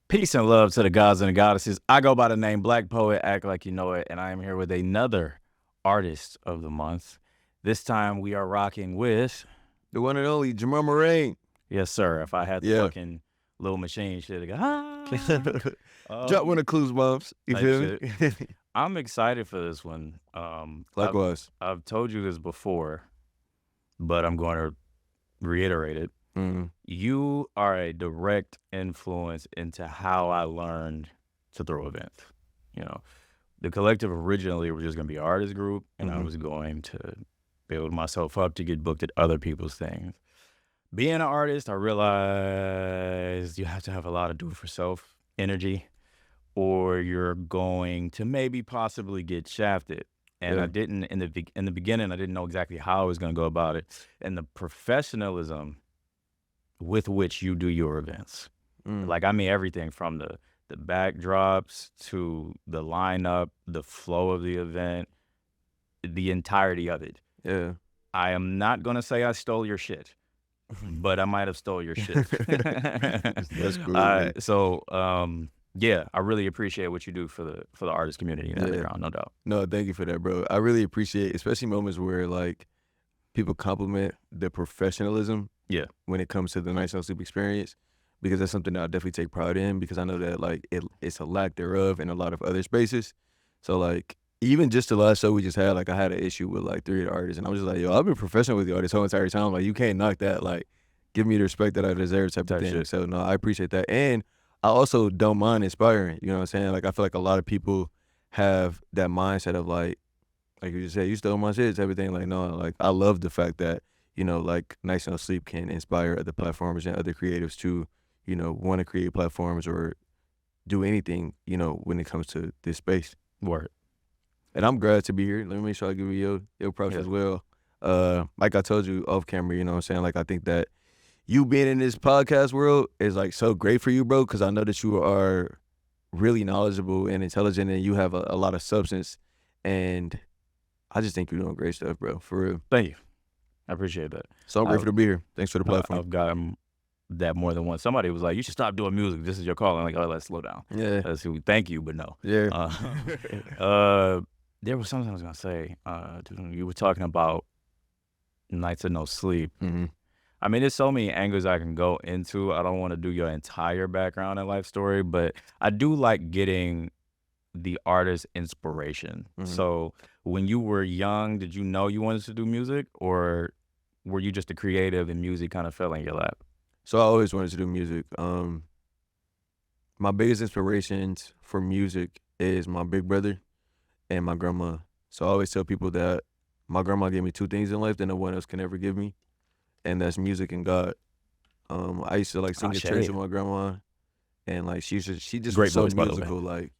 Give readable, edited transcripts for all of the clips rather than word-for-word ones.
Peace and love to the gods and the goddesses. I go by the name Black Poet, act like you know it, and I am here with another artist of the month. This time we are rocking with, the one and only Jamar Marreign. yes sir, if I had the fucking little machine shit, Drop one of Clues bombs. You feel me? I'm excited for this one. Likewise. I've told you this before, but I'm going to reiterate it. You are a direct influence into how I learned to throw events. You know, the collective originally was just going to be an artist group, and I was going to build myself up to get booked at other people's things. Being an artist, I realized you have to have a lot of do-it-for-self energy, or you're going to maybe possibly get shafted. And I didn't, in the beginning, I didn't know exactly how I was going to go about it. And the professionalism with which you do your events. Like, I mean, everything from the backdrops to the lineup, the flow of the event, the entirety of it. Yeah. I am not going to say I stole your shit, but I might have stole your shit. That's cool. Yeah, I really appreciate what you do for the artist community in the underground, no doubt. No, thank you for that, bro. I really appreciate, especially moments where like people compliment the professionalism. Yeah. When it comes to the Night Sound Sleep experience, because that's something that I definitely take pride in, because I know that like it's a lack thereof in a lot of other spaces. So like even just the last show we just had, like I had an issue with like 3 of the artists, and I was just like, yo, I've been professional with y'all this whole entire time. Like you can't knock that. Like give me the respect that I deserve, type of thing. Shit. So no, I appreciate that, and I also don't mind inspiring. You know what I'm saying? Like I feel like a lot of people have that mindset of like you just said, you stole my shit, type of thing. Like no, like I love the fact that, you know, like Night No Sleep can inspire other platformers and other creatives to, you know, want to create platforms or do anything, you know, when it comes to this space. Word. And I'm glad to be here. Let me make sure I give you your props as well. Like I told you off camera, you know what I'm saying? Like I think that you being in this podcast world is like so great for you, bro, because I know that you are really knowledgeable and intelligent, and you have a lot of substance. And I just think you're doing great stuff, bro, for real. Thank you. I appreciate that. So I'm grateful to be here. Thanks for the platform. I've gotten that more than once. Somebody was like, you should stop doing music. This is your call. I'm like, oh, let's slow down. Yeah. Thank you, but no. Yeah. There was something I was going to say. You were talking about Nights of No Sleep. I mean, there's so many angles I can go into. I don't want to do your entire background and life story, but I do like getting the artist's inspiration. So when you were young, did you know you wanted to do music, or were you just a creative and music kind of fell in your lap? So I always wanted to do music. My biggest inspirations for music is my big brother and my grandma. So I always tell people that my grandma gave me 2 things in life that no one else can ever give me, and that's music and God. I used to like sing at church with my grandma, and like she just Great was so voice, by the way. musical. Like,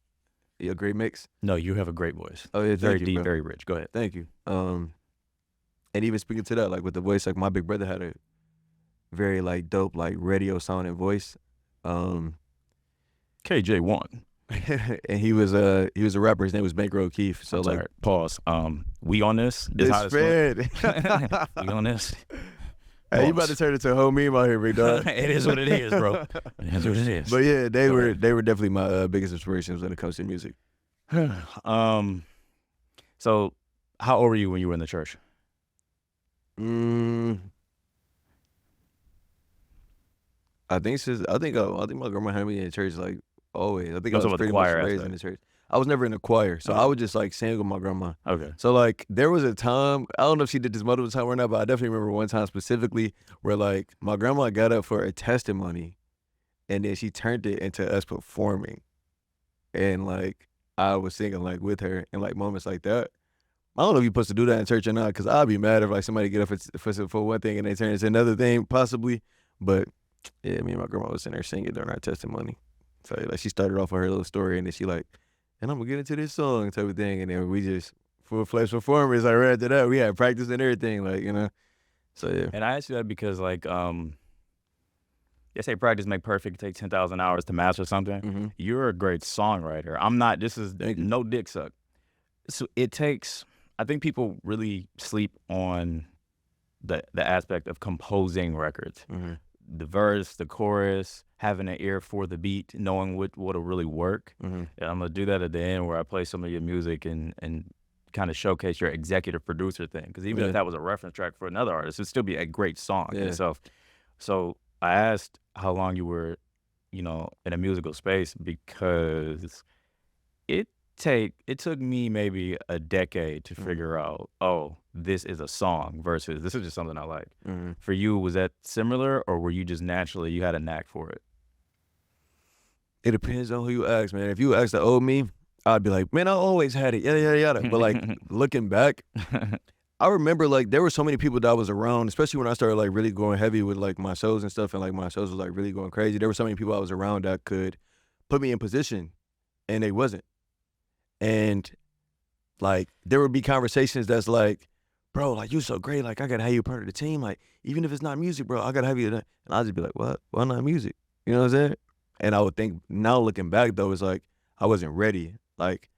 a great mix. No, you have a great voice. Oh yeah, very thank deep, you, bro. very rich. Go ahead. Thank you. And even speaking to that, like with the voice, like my big brother had a very like dope like radio sounding voice. KJ1. And he was a rapper. His name was Bankroll Keith. So like, pause. We on this? This fan. We on this? Hey, you about to turn into a whole meme out here, big dog. It is what it is, bro. It is what it is. But yeah, they were definitely my biggest inspirations when it comes to music. So how old were you when you were in the church? I think my grandma had me in church like always. I think I was pretty much raised in the church. I was never in a choir, so I would just like sing with my grandma. Okay. So like there was a time, I don't know if she did this multiple times or not, but I definitely remember one time specifically where like my grandma got up for a testimony, and then she turned it into us performing, and like I was singing like with her, and like moments like that. I don't know if you're supposed to do that in church or not, because I'd be mad if like somebody get up for one thing and they turn it into another thing possibly. But yeah, me and my grandma was in there singing during our testimony. So like she started off with her little story, and then she like, and I'm gonna get into this song type of thing, and then we just full-fledged performers. Like right after that, we had practice and everything, like, you know. So yeah. And I asked you that because like they say practice make perfect. Take 10,000 hours to master something. You're a great songwriter. I'm not. This is no dick suck. So it takes. I think people really sleep on the aspect of composing records. the verse, the chorus, having an ear for the beat, knowing what'll really work. And I'm gonna do that at the end where I play some of your music and kind of showcase your executive producer thing. Because even if that was a reference track for another artist, it'd still be a great song in itself. So I asked how long you were, you know, in a musical space because it took me maybe a decade to figure out, oh, this is a song versus this is just something I like. For you, was that similar, or were you just naturally, you had a knack for it? It depends on who you ask, man. If you ask the old me, I'd be like, man, I always had it, yada, yada, yada. But like looking back, I remember like there were so many people that I was around, especially when I started like really going heavy with like my shows and stuff, and like my shows was like really going crazy. There were so many people I was around that could put me in position, and they wasn't. And like there would be conversations that's like, bro, like you so great, like I gotta have you part of the team, like even if it's not music, bro, I gotta have you. And I'd just be like, what? Why not music? You know what I'm saying? And I would think now looking back though, it's like I wasn't ready. Like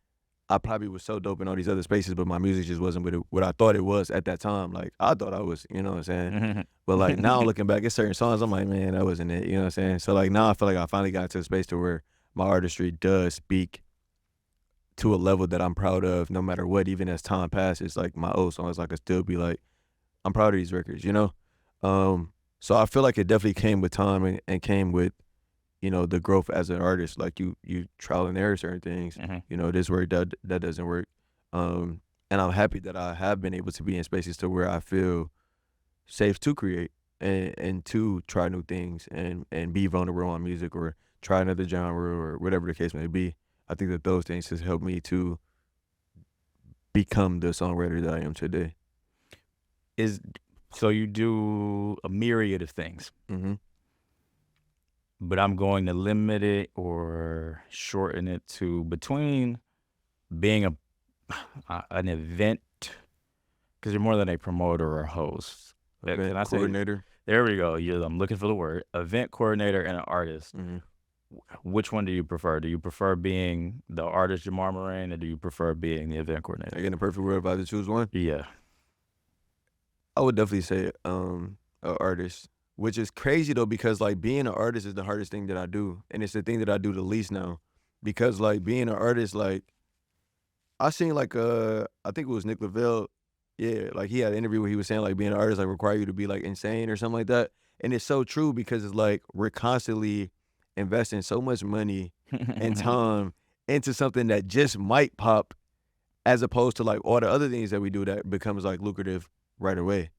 I probably was so dope in all these other spaces, but my music just wasn't what I thought it was at that time. Like I thought I was, you know what I'm saying? But like now looking back at certain songs, I'm like, man, that wasn't it. You know what I'm saying? So like now I feel like I finally got to a space to where my artistry does speak to a level that I'm proud of no matter what. Even as time passes, like my old songs, I could still be like, I'm proud of these records, you know? So I feel like it definitely came with time and came with, you know, the growth as an artist. Like you trial and error certain things, you know, this work, that doesn't work. And I'm happy that I have been able to be in spaces to where I feel safe to create and to try new things and be vulnerable on music or try another genre or whatever the case may be. I think that those things has helped me to become the songwriter that I am today. So you do a myriad of things, but I'm going to limit it or shorten it to between being an event, because you're more than a promoter or host. Event coordinator. There we go. I'm looking for the word. Event coordinator and an artist. Which one do you prefer? Do you prefer being the artist Jamar Marreign, or do you prefer being the event coordinator? Like in the perfect world, if I had to choose one? Yeah. I would definitely say an artist, which is crazy though, because like being an artist is the hardest thing that I do. And it's the thing that I do the least now. Because like being an artist, like I seen like I think it was Nick Lavelle, yeah, like he had an interview where he was saying like being an artist like require you to be like insane or something like that. And it's so true because it's like we're constantly investing so much money and time into something that just might pop, as opposed to like all the other things that we do that becomes like lucrative right away.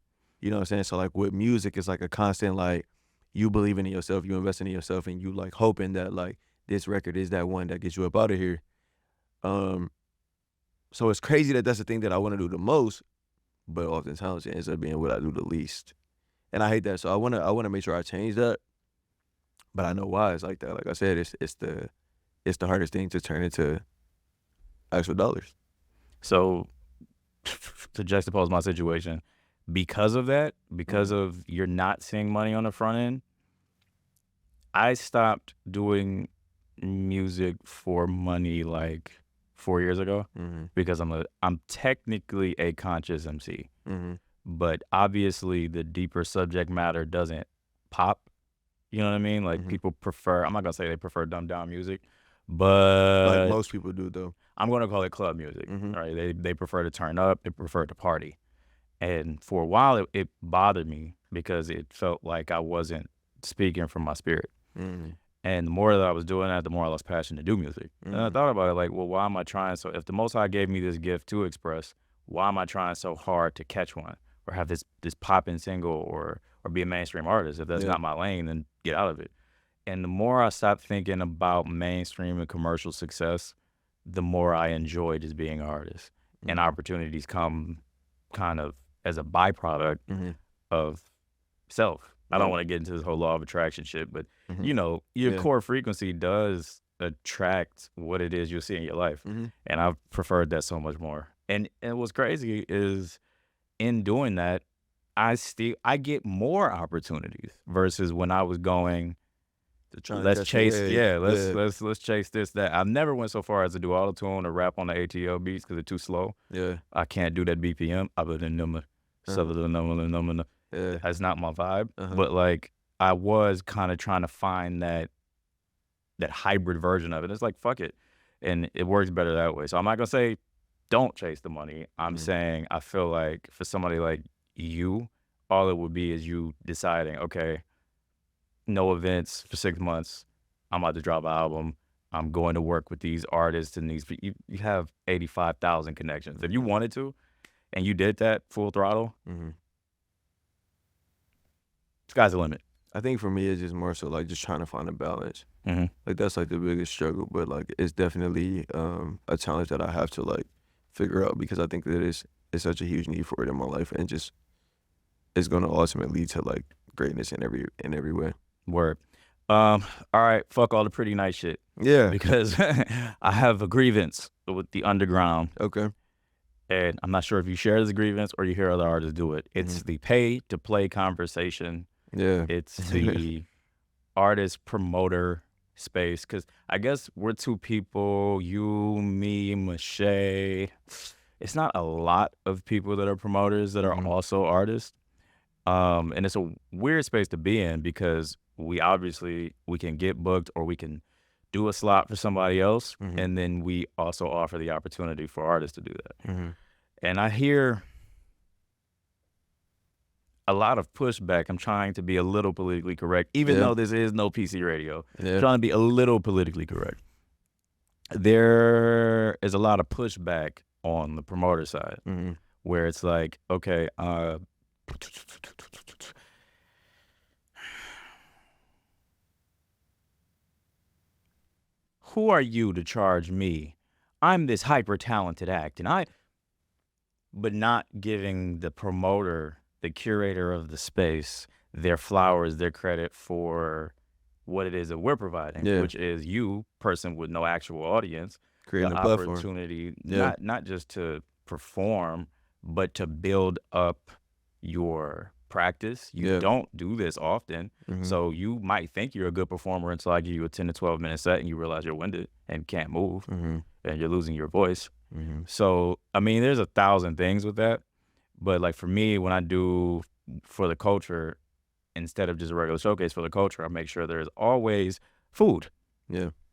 You know what I'm saying? So like with music, it's like a constant like you believing in yourself, you investing in yourself, and you like hoping that like this record is that one that gets you up out of here. So it's crazy that that's the thing that I want to do the most, but oftentimes it ends up being what I do the least. And I hate that. So I wanna make sure I change that. But I know why it's like that. Like I said, it's the hardest thing to turn into actual dollars. So to juxtapose my situation, because of that, because of you're not seeing money on the front end, I stopped doing music for money like 4 years ago because I'm technically a conscious MC, but obviously the deeper subject matter doesn't pop. You know what I mean? Like people prefer, I'm not gonna say they prefer dumbed down music, but like most people do though. I'm gonna call it club music. Right? They prefer to turn up, they prefer to party. And for a while it bothered me because it felt like I wasn't speaking from my spirit. And the more that I was doing that, the more I lost passion to do music. And I thought about it like, well, why am I trying so, if the Most High gave me this gift to express, why am I trying so hard to catch one or have this popping single or be a mainstream artist? If that's not my lane, then get out of it. And the more I stopped thinking about mainstream and commercial success, the more I enjoy just being an artist. And opportunities come kind of as a byproduct of self. I don't want to get into this whole law of attraction shit, but you know, your core frequency does attract what it is you'll see in your life. And I've preferred that so much more. And what's crazy is in doing that, I get more opportunities versus when I was going, let's chase let's chase this, that. I never went so far as to do auto-tune or rap on the ATL beats because they're too slow. I can't do that BPM. That's not my vibe. But like I was kind of trying to find that hybrid version of it. It's like, fuck it. And it works better that way. So I'm not going to say don't chase the money. I'm saying I feel like for somebody like you, all it would be is you deciding, okay, no events for 6 months. I'm about to drop an album. I'm going to work with these artists and these. You have 85,000 connections. If you wanted to, and you did that full throttle, sky's the limit. I think for me, it's just more so like just trying to find a balance. Like that's like the biggest struggle, but like it's definitely a challenge that I have to like figure out because I think that it's such a huge need for it in my life, and just it's going to ultimately lead to like greatness in every way. Word. All right, fuck all the pretty nice shit. Yeah. Because I have a grievance with the underground. Okay. And I'm not sure if you share this grievance or you hear other artists do it. It's the pay to play conversation. Yeah. It's the artist promoter space. Because I guess we're two people, you, me, Mache. It's not a lot of people that are promoters that are also artists. And it's a weird space to be in because we can get booked or we can do a slot for somebody else. And then we also offer the opportunity for artists to do that. And I hear a lot of pushback. I'm trying to be a little politically correct, even though this is no PC radio. I'm trying to be a little politically correct. There is a lot of pushback on the promoter side where it's like, okay, who are you to charge me? I'm this hyper talented act, but not giving the promoter, the curator of the space, their flowers, their credit for what it is that we're providing, which is you, person with no actual audience, creating the a platform. Opportunity, not just to perform, but to build up your practice. You don't do this often, so you might think you're a good performer until I give you a 10 to 12 minute set and you realize you're winded and can't move and you're losing your voice. So I mean, there's 1,000 things with that, but like for me, when I do for the culture, instead of just a regular showcase for the culture, I make sure there's always food,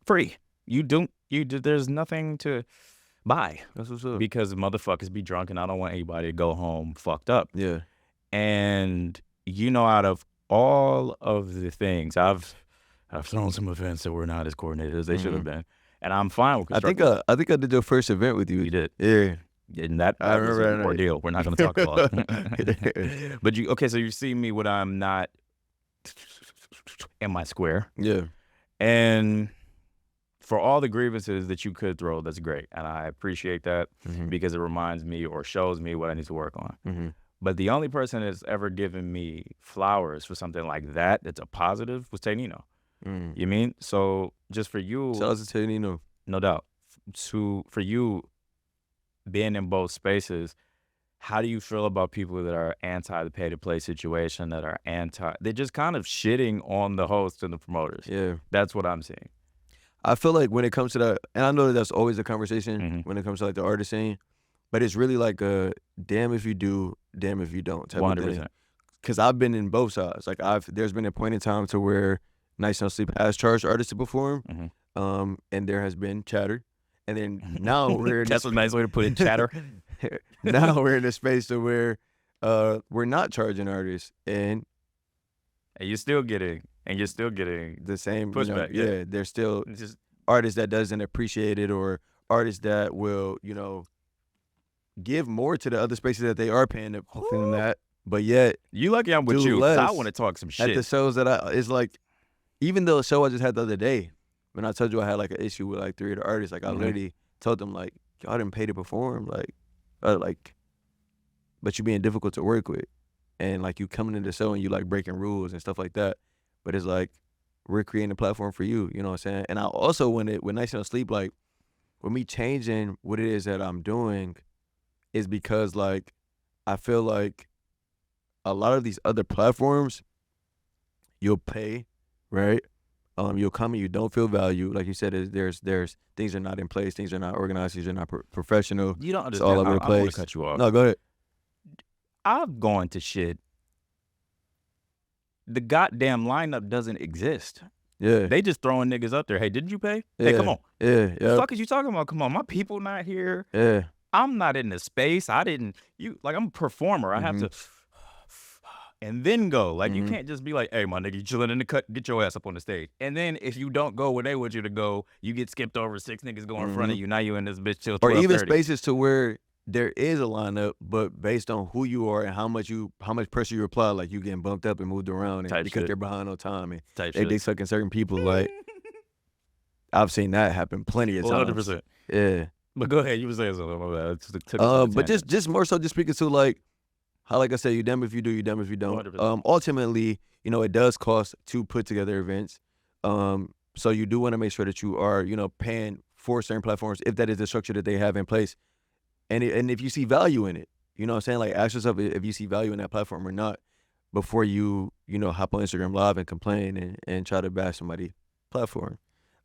free. There's nothing to buy. That's what's up. Because motherfuckers be drunk and I don't want anybody to go home fucked up. And out of all of the things, I've thrown some events that were not as coordinated as they should have been, and I'm fine with. I think I did your first event with you. You did, And that I was remember an ordeal. We're not going to talk about it. But so you see me when I'm not in my square, and for all the grievances that you could throw, that's great, and I appreciate that because it reminds me or shows me what I need to work on. But the only person that's ever given me flowers for something like that that's a positive was Tenino. You mean? So just for you, shout out to Tenino, no doubt. For you being in both spaces, how do you feel about people that are anti the pay to play situation, that are they're just kind of shitting on the host and the promoters? That's what I'm seeing. I feel like when it comes to that, and I know that that's always a conversation when it comes to like the artist scene, but it's really like a damn if you do, damn if you don't type 100%. Of thing. Because I've been in both sides. Like there's been a point in time to where Nights No Sleep has charged artists to perform, and there has been chatter, and then now we're that's a nice way to put it, chatter. Now we're in a space to where we're not charging artists, and you're still getting the same pushback. There's still just artists that doesn't appreciate it, or artists that will give more to the other spaces that they are paying them that, but yet you lucky I'm with you. I want to talk some shit at the shows that it's like, even though the show I just had the other day, when I told you I had like an issue with like 3 of the artists, like I literally told them like, y'all didn't pay to perform, but you being difficult to work with, and like you coming into the show and you like breaking rules and stuff like that, but it's like we're creating a platform for you, you know what I'm saying? And I also when Nights No Sleep, like with me changing what it is that I'm doing, is because like I feel like a lot of these other platforms, you'll pay, right? You'll come and you don't feel value. Like you said, there's things are not in place, things are not organized, things are not professional. You don't understand. It's all over the place. I want to cut you off. No, go ahead. I've gone to shit the goddamn lineup doesn't exist. Yeah. They just throwing niggas up there. Hey, didn't you pay? Hey, come on. Yeah. The fuck is you talking about? Come on, my people not here. Yeah. I'm not in the space. I'm a performer. I have to and then go. Like, you can't just be like, hey, my nigga, you chilling in the cut, get your ass up on the stage. And then if you don't go where they want you to go, you get skipped over, 6 niggas go in front of you. Now you in this bitch till 12:30. Or even spaces to where there is a lineup, but based on who you are and how much pressure you apply, like you getting bumped up and moved around, and because they're behind on time and they dick sucking certain people. Like, I've seen that happen plenty of times. 100%. Yeah. But go ahead, you were saying something about that. But just more so, just speaking to like how, like I said, you damn if you do, you damn if you don't. 100%. Ultimately, you know, it does cost to put together events. So you do want to make sure that you are, you know, paying for certain platforms if that is the structure that they have in place. And if you see value in it, you know what I'm saying? Like, ask yourself if you see value in that platform or not before you know, hop on Instagram Live and complain and try to bash somebody's platform.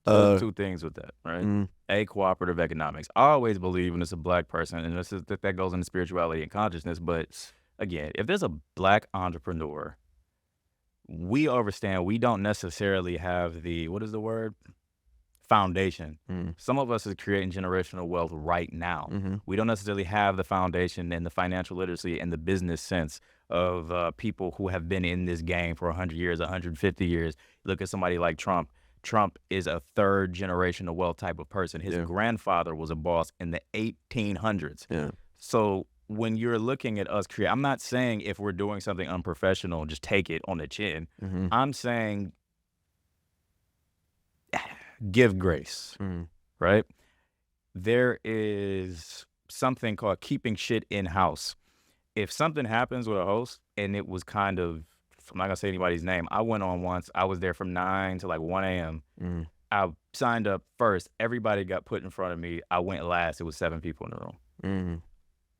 So 2 things with that, right? A, cooperative economics. I always believe when it's a black person, and that goes into spirituality and consciousness, but again, if there's a black entrepreneur, we understand we don't necessarily have the, what is the word? Foundation. Some of us is creating generational wealth right now. We don't necessarily have the foundation and the financial literacy and the business sense of people who have been in this game for 100 years, 150 years. Look at somebody like Trump. Trump is a 3rd generational wealth type of person. His grandfather was a boss in the 1800s. Yeah. So when you're looking at us create, I'm not saying if we're doing something unprofessional, just take it on the chin. I'm saying give grace, right? There is something called keeping shit in-house. If something happens with a host and it was kind of, I'm not going to say anybody's name, I went on once, I was there from 9 to like 1 a.m. I signed up first. Everybody got put in front of me. I went last. It was 7 people in the room.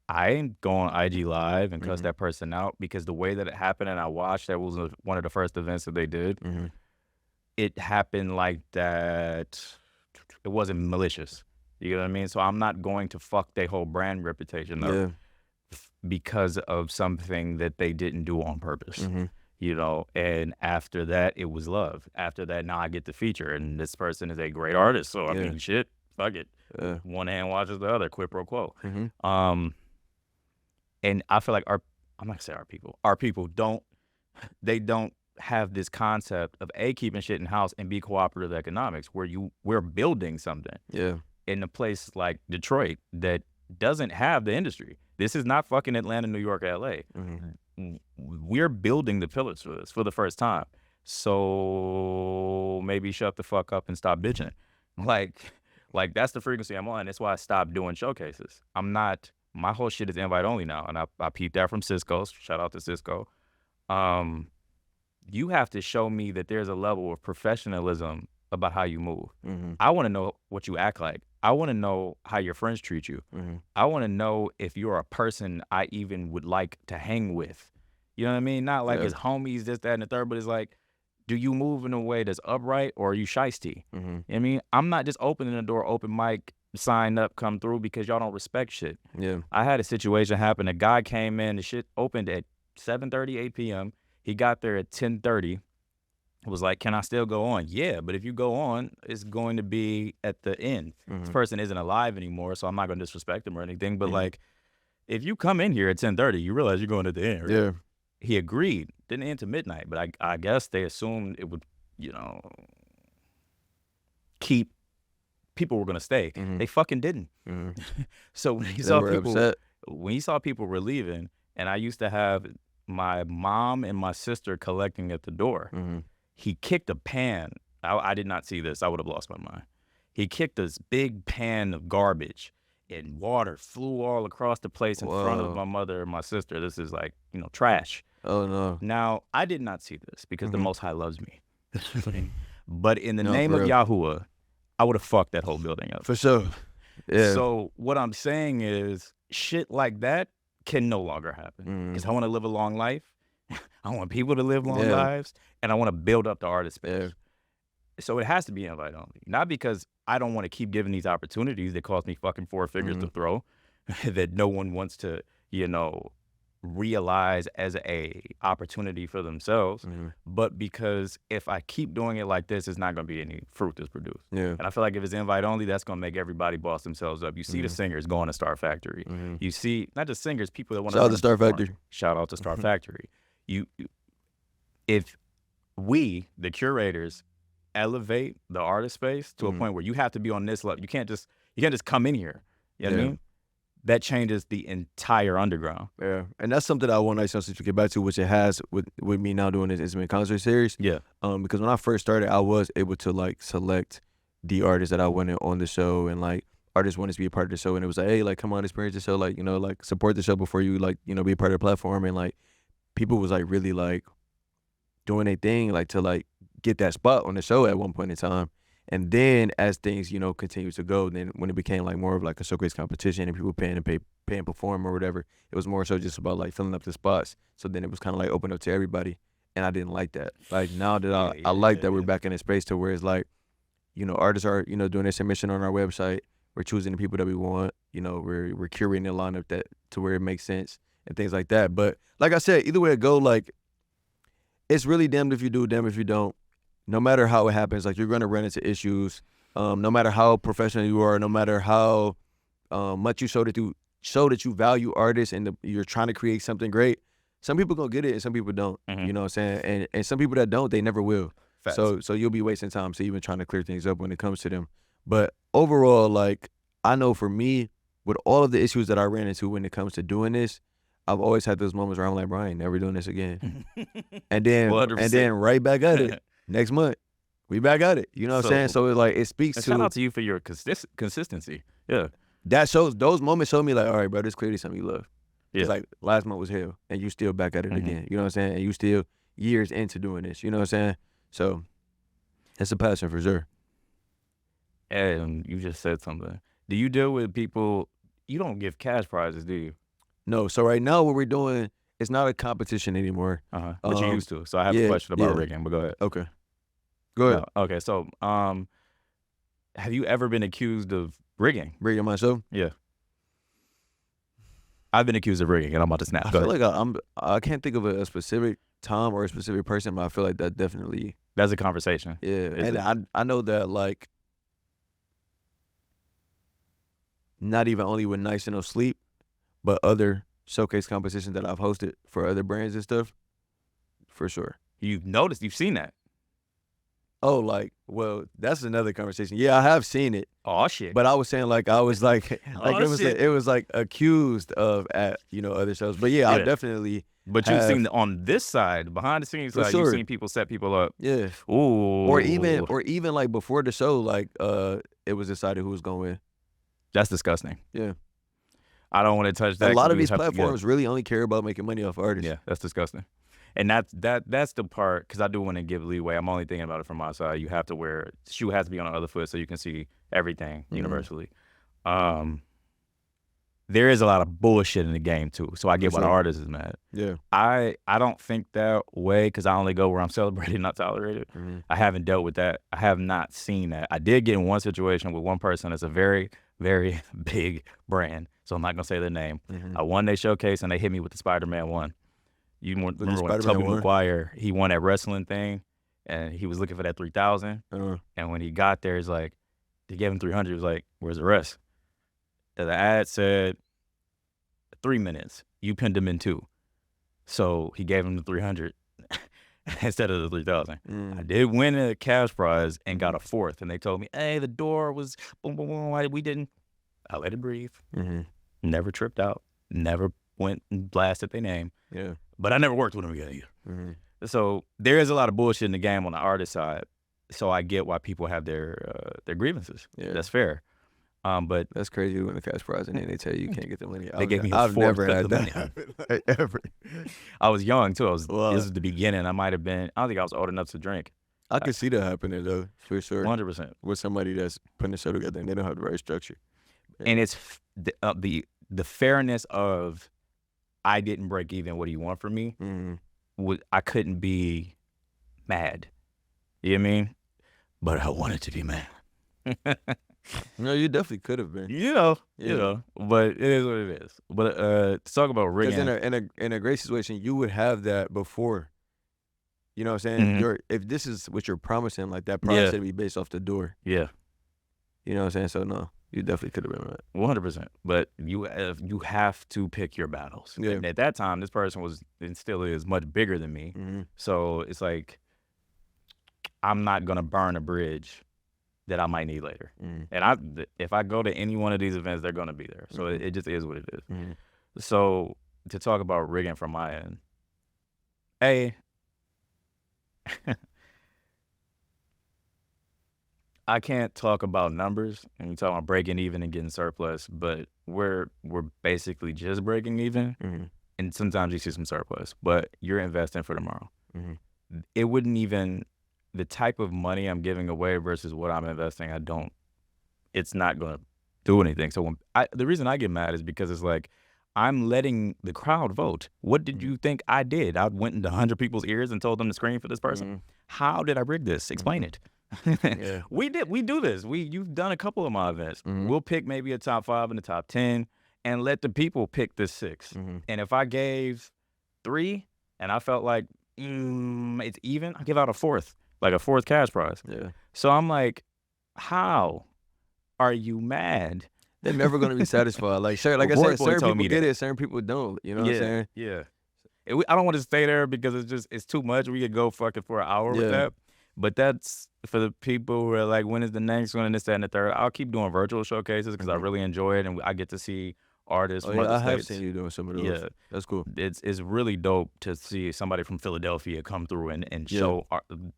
I ain't going on IG Live and cuss that person out, because the way that it happened, and I watched, that was one of the first events that they did. It happened like that. It wasn't malicious. You know what I mean? So I'm not going to fuck their whole brand reputation up because of something that they didn't do on purpose. You know, and after that, it was love. After that, now I get the feature, and this person is a great artist. So I mean, shit, fuck it. One hand watches the other, quid pro quo. And I feel like I'm not gonna say our people don't have this concept of A, keeping shit in house, and B, cooperative economics, where we're building something. In a place like Detroit that doesn't have the industry. This is not fucking Atlanta, New York, LA. We're building the pillars for this for the first time. So maybe shut the fuck up and stop bitching. Like that's the frequency I'm on. That's why I stopped doing showcases. My whole shit is invite only now. And I peeped that from Cisco. Shout out to Cisco. You have to show me that there's a level of professionalism about how you move. I want to know what you act like. I want to know how your friends treat you. I want to know if you're a person I even would like to hang with. You know what I mean? Not like as homies, this, that, and the third, but it's like, do you move in a way that's upright, or are you shiesty? You know what I mean? I'm not just opening the door, open mic, sign up, come through, because y'all don't respect shit. I had a situation happen. A guy came in, the shit opened at 7:30, 8 p.m. He got there at 10:30. Was like, can I still go on? Yeah, but if you go on, it's going to be at the end. This person isn't alive anymore, so I'm not going to disrespect him or anything. But like, if you come in here at 10:30, you realize you're going at the end. Right? He agreed. Didn't end to midnight, but I guess they assumed it would, you know, keep people were going to stay. They fucking didn't. So when he saw people were leaving, and I used to have my mom and my sister collecting at the door. He kicked a pan. I did not see this. I would have lost my mind. He kicked this big pan of garbage, and water flew all across the place in front of my mother and my sister. This is like, you know, trash. Oh, no. Now, I did not see this because the Most High loves me. But in the name of Yahuwah, I would have fucked that whole building up. For sure. Yeah. So what I'm saying is, shit like that can no longer happen. Because I want to live a long life. I want people to live long lives, and I want to build up the artist space. So it has to be invite only. Not because I don't want to keep giving these opportunities that cost me fucking 4 figures to throw, that no one wants to, you know, realize as a opportunity for themselves, but because if I keep doing it like this, it's not going to be any fruit that's produced. Yeah. And I feel like if it's invite only, that's going to make everybody boss themselves up. You see the singers going to Star Factory. You see not just singers, people that want to Shout out to Star Factory. Shout out to Star Factory. If we, the curators, elevate the artist space to a point where you have to be on this level, you can't just come in here. You know what I mean? That changes the entire underground. Yeah, and that's something I want to get back to, which it has with me now doing this intimate concert series. Yeah. Because when I first started, I was able to like select the artists that I wanted on the show, and like artists wanted to be a part of the show, and it was like, hey, like come on, experience the show, like like support the show before you like be a part of the platform, and like people was like really like doing their thing like to like get that spot on the show at one point in time. And then as things, continue to go, then when it became like more of like a showcase competition and people paying and perform or whatever, it was more so just about like filling up the spots. So then it was kind of like open up to everybody. And I didn't like that. Like now that I like that we're back in a space to where it's like, artists are, doing their submission on our website. We're choosing the people that we want. We're curating the lineup that to where it makes sense and things like that. But like I said, either way it go, like it's really damned if you do, damned if you don't. No matter how it happens, like you're gonna run into issues. No matter how professional you are, no matter how much you show that you value artists and you're trying to create something great, some people gonna get it and some people don't. You know what I'm saying? And some people that don't, they never will. Facts. So you'll be wasting time even trying to clear things up when it comes to them. But overall, like I know for me, with all of the issues that I ran into when it comes to doing this, I've always had those moments where I'm like, bro, I ain't never doing this again. and then 100%. Right back at it. Next month, we back at it. You know what I'm saying? So it speaks to. Shout out to you for your consistency. Yeah. Those moments show me like, all right, bro, this clearly something you love. Yeah. It's like last month was hell, and you still back at it again. You know what I'm saying? And you still years into doing this. You know what I'm saying? So it's a passion for sure. And you just said something. Do you deal with people? You don't give cash prizes, do you? No. So right now, what we're doing, it's not a competition anymore. But you used to. So I have a question about rigging, but go ahead. Okay. Go ahead. No, okay. So, have you ever been accused of rigging? Rigging my show? Yeah. I've been accused of rigging, and I'm about to snap. I feel like I can't think of a specific time or a specific person, but I feel like that definitely. That's a conversation. Yeah, and I know that like, not even only with Nights and No Sleep, but other showcase competitions that I've hosted for other brands and stuff, for sure. You've noticed, you've seen that. Oh, like, well, that's another conversation. Yeah, I have seen it. Oh shit! But I was saying like I was like it was like accused of at other shows. But yeah, I definitely. But you've seen on this side, behind the scenes side, you've seen people set people up. Yeah. Ooh. Or even like before the show, like it was decided who was going to win. That's disgusting. Yeah. I don't want to touch that. A lot of these platforms really only care about making money off artists. Yeah, that's disgusting. And that's the part, because I do want to give leeway. I'm only thinking about it from my side. You have to shoe has to be on the other foot so you can see everything universally. There is a lot of bullshit in the game too. So I get why the artist is mad. Yeah. I don't think that way because I only go where I'm celebrated, not tolerated. I haven't dealt with that. I have not seen that. I did get in one situation with one person that's a very, very big brand. So I'm not going to say their name. I won their showcase and they hit me with the Spider-Man one. You remember when Tobey Maguire, he won that wrestling thing and he was looking for that 3,000. And when he got there, it's like, they gave him 300. He was like, where's the rest? And the ad said 3 minutes. You pinned him in 2. So he gave him the 300 instead of the 3,000. I did win a cash prize and got a 4th. And they told me, hey, the door was boom, boom, boom. We didn't. I let it breathe. Never tripped out. Never went and blasted their name. Yeah. But I never worked with them again either. So there is a lot of bullshit in the game on the artist side. So I get why people have their grievances. Yeah. That's fair. But that's crazy when the cash prize and then they tell you can't get the money. They gave me a I've never fourth had of the that money. happen, like, ever. I was young too. This is the beginning. I might have been. I don't think I was old enough to drink. I could see that happening though, for sure. 100%. With somebody that's putting the show together and they don't have the right structure. And it's the fairness of I didn't break even. What do you want from me? I couldn't be mad. You know what I mean? But I wanted to be mad. No, you definitely could have been. You know, but it is what it is. But to talk about rigging, because in a great situation, you would have that before. You know what I'm saying? If this is what you're promising, like that promise should be based off the door. Yeah. You know what I'm saying? So no, you definitely could have been right. 100%. But you have to pick your battles. Yeah. And at that time, this person was and still is much bigger than me. So it's like I'm not gonna burn a bridge that I might need later. And if I go to any one of these events, they're gonna be there. So it just is what it is. So to talk about rigging from my end, I can't talk about numbers and you talk about breaking even and getting surplus, but we're basically just breaking even, and sometimes you see some surplus, but you're investing for tomorrow. It wouldn't even the type of money I'm giving away versus what I'm investing. It's not gonna do anything. So the reason I get mad is because it's like I'm letting the crowd vote. What did you think I did? I went into 100 people's ears and told them to scream for this person. How did I rig this? Explain it. Yeah. We do this. You've done a couple of my events. We'll pick maybe a top 5 and a top 10 and let the people pick the 6. And if I gave 3 and I felt like it's even, I give out a 4th, like a 4th cash prize. Yeah. So I'm like, how are you mad? They're never going to be satisfied. Like I said, certain people get it, certain people don't. You know what I'm saying? Yeah. I don't want to stay there because it's too much. We could go fucking for an hour with that. But that's for the people who are like, when is the next one and this, that, and the third. I'll keep doing virtual showcases because I really enjoy it and I get to see artists from other I states. have seen you doing some of those. Yeah. That's cool. It's really dope to see somebody from Philadelphia come through and show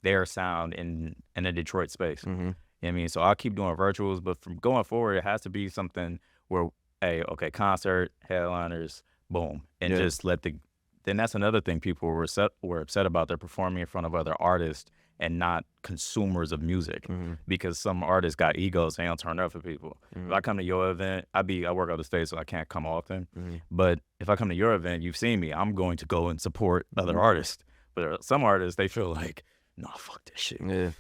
their sound in a Detroit space. You know what I mean? So I'll keep doing virtuals, but from going forward, it has to be something where, concert, headliners, boom. And just then that's another thing people were upset about. They're performing in front of other artists and not consumers of music because some artists got egos, they don't turn up for people. If I come to your event, I work out of state, so I can't come often. But if I come to your event, you've seen me, I'm going to go and support other artists. But some artists, they feel like, no, fuck this shit. Yeah.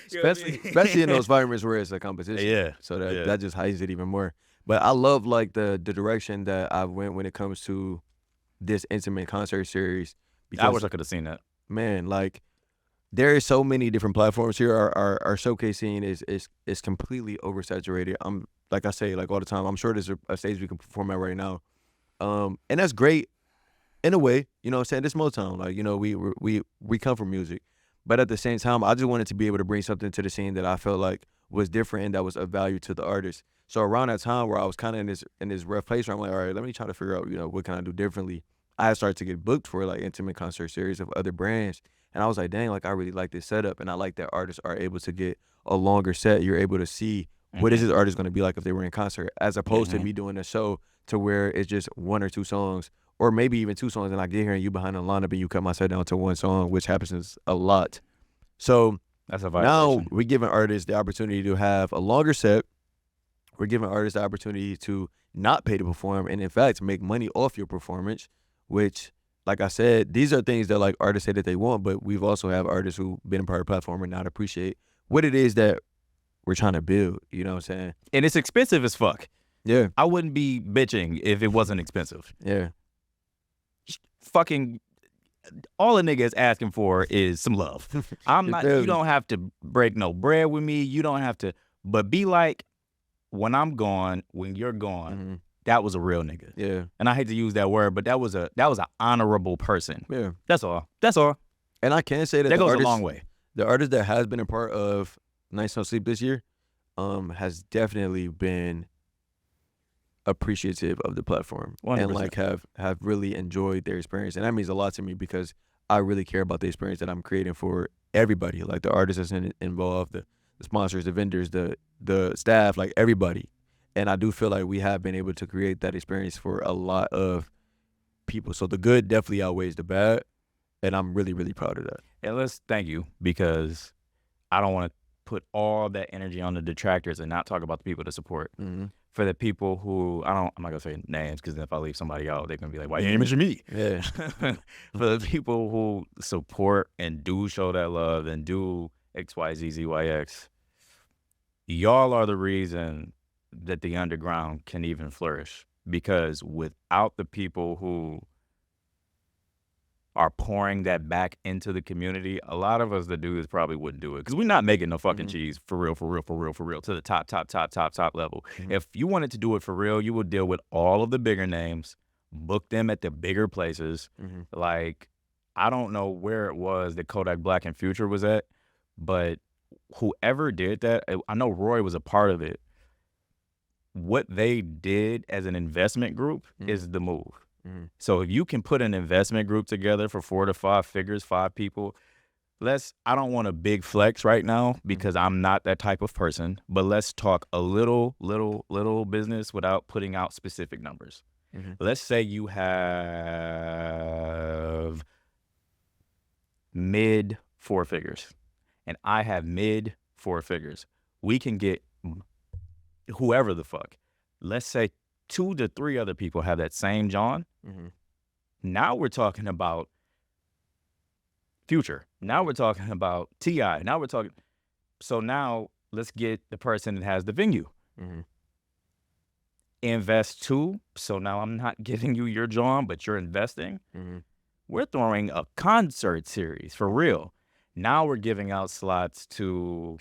Especially in those environments where it's a competition. Yeah. So that just heightens it even more. But I love like the direction that I went when it comes to this intimate concert series. I wish I could have seen that. Man, like there is so many different platforms here. Our showcase scene is completely oversaturated. Like I say, like all the time, I'm sure there's a stage we can perform at right now. And that's great in a way, you know what I'm saying? This Motown, like, you know, we come from music. But at the same time, I just wanted to be able to bring something to the scene that I felt like was different and that was of value to the artist. So around that time where I was kind of in this rough place where I'm like, all right, let me try to figure out, you know, what can I do differently? I started to get booked for like intimate concert series of other brands. And I was like, dang, like I really like this setup. And I like that artists are able to get a longer set. You're able to see what is this artist going to be like if they were in concert, as opposed to me doing a show to where it's just 1 or 2 songs, or maybe even 2 songs, and I get here and you behind the lineup and you cut my set down to 1 song, which happens a lot. So that's a now we're giving artists the opportunity to have a longer set. We're giving artists the opportunity to not pay to perform and in fact make money off your performance, which, like I said, these are things that like artists say that they want, but we've also have artists who've been a part of the platform and not appreciate what it is that we're trying to build, you know what I'm saying? And it's expensive as fuck. Yeah. I wouldn't be bitching if it wasn't expensive. Yeah. Fucking all a nigga is asking for is some love. You don't have to break no bread with me. You don't have to, but be like, when I'm gone, when you're gone, that was a real nigga. Yeah. And I hate to use that word, but that was an honorable person. Yeah. That's all. That's all. And I can say that goes a long way. The artist that has been a part of Nights No Sleep this year has definitely been appreciative of the platform 100%. and like have really enjoyed their experience. And that means a lot to me because I really care about the experience that I'm creating for everybody, like the artists that's involved, the sponsors, the vendors, the staff, like everybody. And I do feel like we have been able to create that experience for a lot of people. So the good definitely outweighs the bad. And I'm really, really proud of that. And let's thank you, because I don't want to put all that energy on the detractors and not talk about the people to support. For the people who, I'm not going to say names, because if I leave somebody out, they're going to be like, why you ain't mention me? Yeah. For the people who support and do show that love and do XYZZYX, y'all are the reason that the underground can even flourish, because without the people who are pouring that back into the community, a lot of us that do this probably wouldn't do it, because we're not making no fucking cheese for real to the top level. If you wanted to do it for real, you would deal with all of the bigger names, book them at the bigger places. Like, I don't know where it was that Kodak Black and Future was at, but whoever did that, I know Roy was a part of it. What they did as an investment group is the move. So if you can put an investment group together for 4 to 5 figures, 5 people, I don't want a big flex right now because I'm not that type of person, but let's talk a little business without putting out specific numbers. Let's say you have mid 4 figures and I have mid 4 figures. We can get whoever the fuck. Let's say 2 to 3 other people have that same John. Now we're talking about Future. Now we're talking about T.I. Now we're talking. So now let's get the person that has the venue. Invest 2. So now I'm not giving you your John, but you're investing. We're throwing a concert series for real. Now we're giving out slots to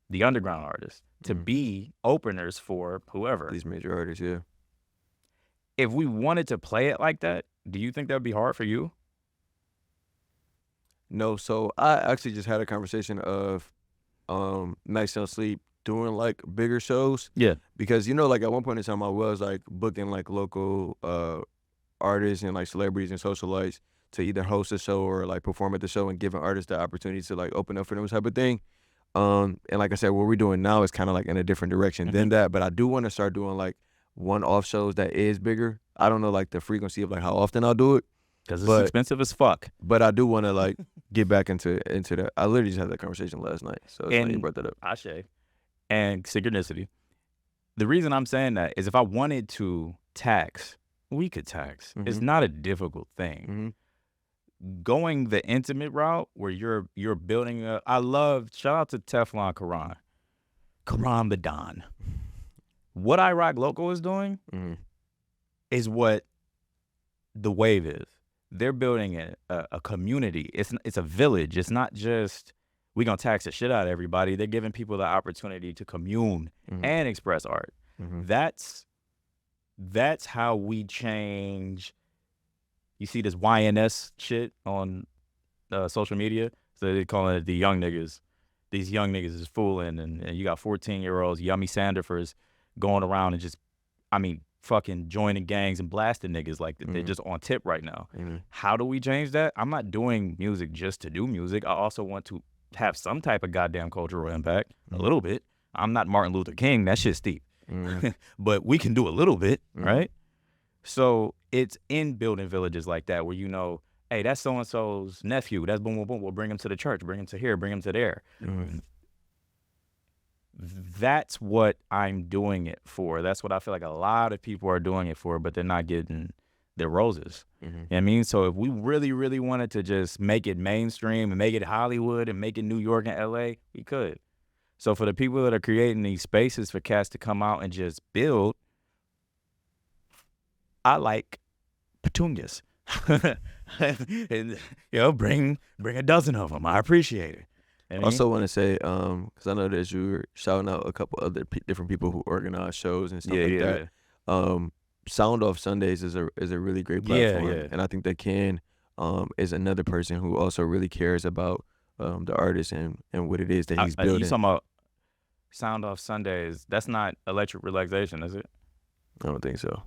the underground artists to be openers for whoever. These major artists, yeah. If we wanted to play it like that, do you think that would be hard for you? No, so I actually just had a conversation of Nights No Sleep doing like bigger shows. Yeah. Because, you know, like at one point in time I was like booking like local artists and like celebrities and socialites to either host a show or like perform at the show and giving artists the opportunity to like open up for them type of thing. And like I said, what we're doing now is kind of like in a different direction than that. But I do want to start doing like one-off shows that is bigger. I don't know like the frequency of like how often I'll do it. Because it's expensive as fuck. But I do want to like get back into that. I literally just had that conversation last night. So it's funny you brought that up. Ashe. And synchronicity. The reason I'm saying that is if I wanted to tax, we could tax. It's not a difficult thing. Going the intimate route where you're building shout out to Teflon Karan the Don. What I Rock Local is doing is what the Wave is. They're building a community. It's a village. It's not just we gonna tax the shit out of everybody. They're giving people the opportunity to commune and express art. That's how we change. You see this YNS shit on social media. So they calling it the young niggas. These young niggas is fooling, and you got 14-year-olds, yummy Sanderfers, going around and just, fucking joining gangs and blasting niggas like they're just on tip right now. How do we change that? I'm not doing music just to do music. I also want to have some type of goddamn cultural impact, a little bit. I'm not Martin Luther King. That shit's steep. But we can do a little bit, right? So it's in building villages like that where you know, hey, that's so-and-so's nephew. That's boom, boom, boom. We'll bring him to the church, bring him to here, bring him to there. That's what I'm doing it for. That's what I feel like a lot of people are doing it for, but they're not getting their roses. You know what I mean? So if we really, really wanted to just make it mainstream and make it Hollywood and make it New York and LA, we could. So for the people that are creating these spaces for cats to come out and just build, I like petunias. And, bring a dozen of them. I appreciate it. I also want to say, because I know that you're shouting out a couple other different people who organize shows and stuff that. Sound Off Sundays is a really great platform, and I think that Ken is another person who also really cares about the artist and what it is that he's building. You talking about Sound Off Sundays? That's not Electric Relaxation, is it? I don't think so.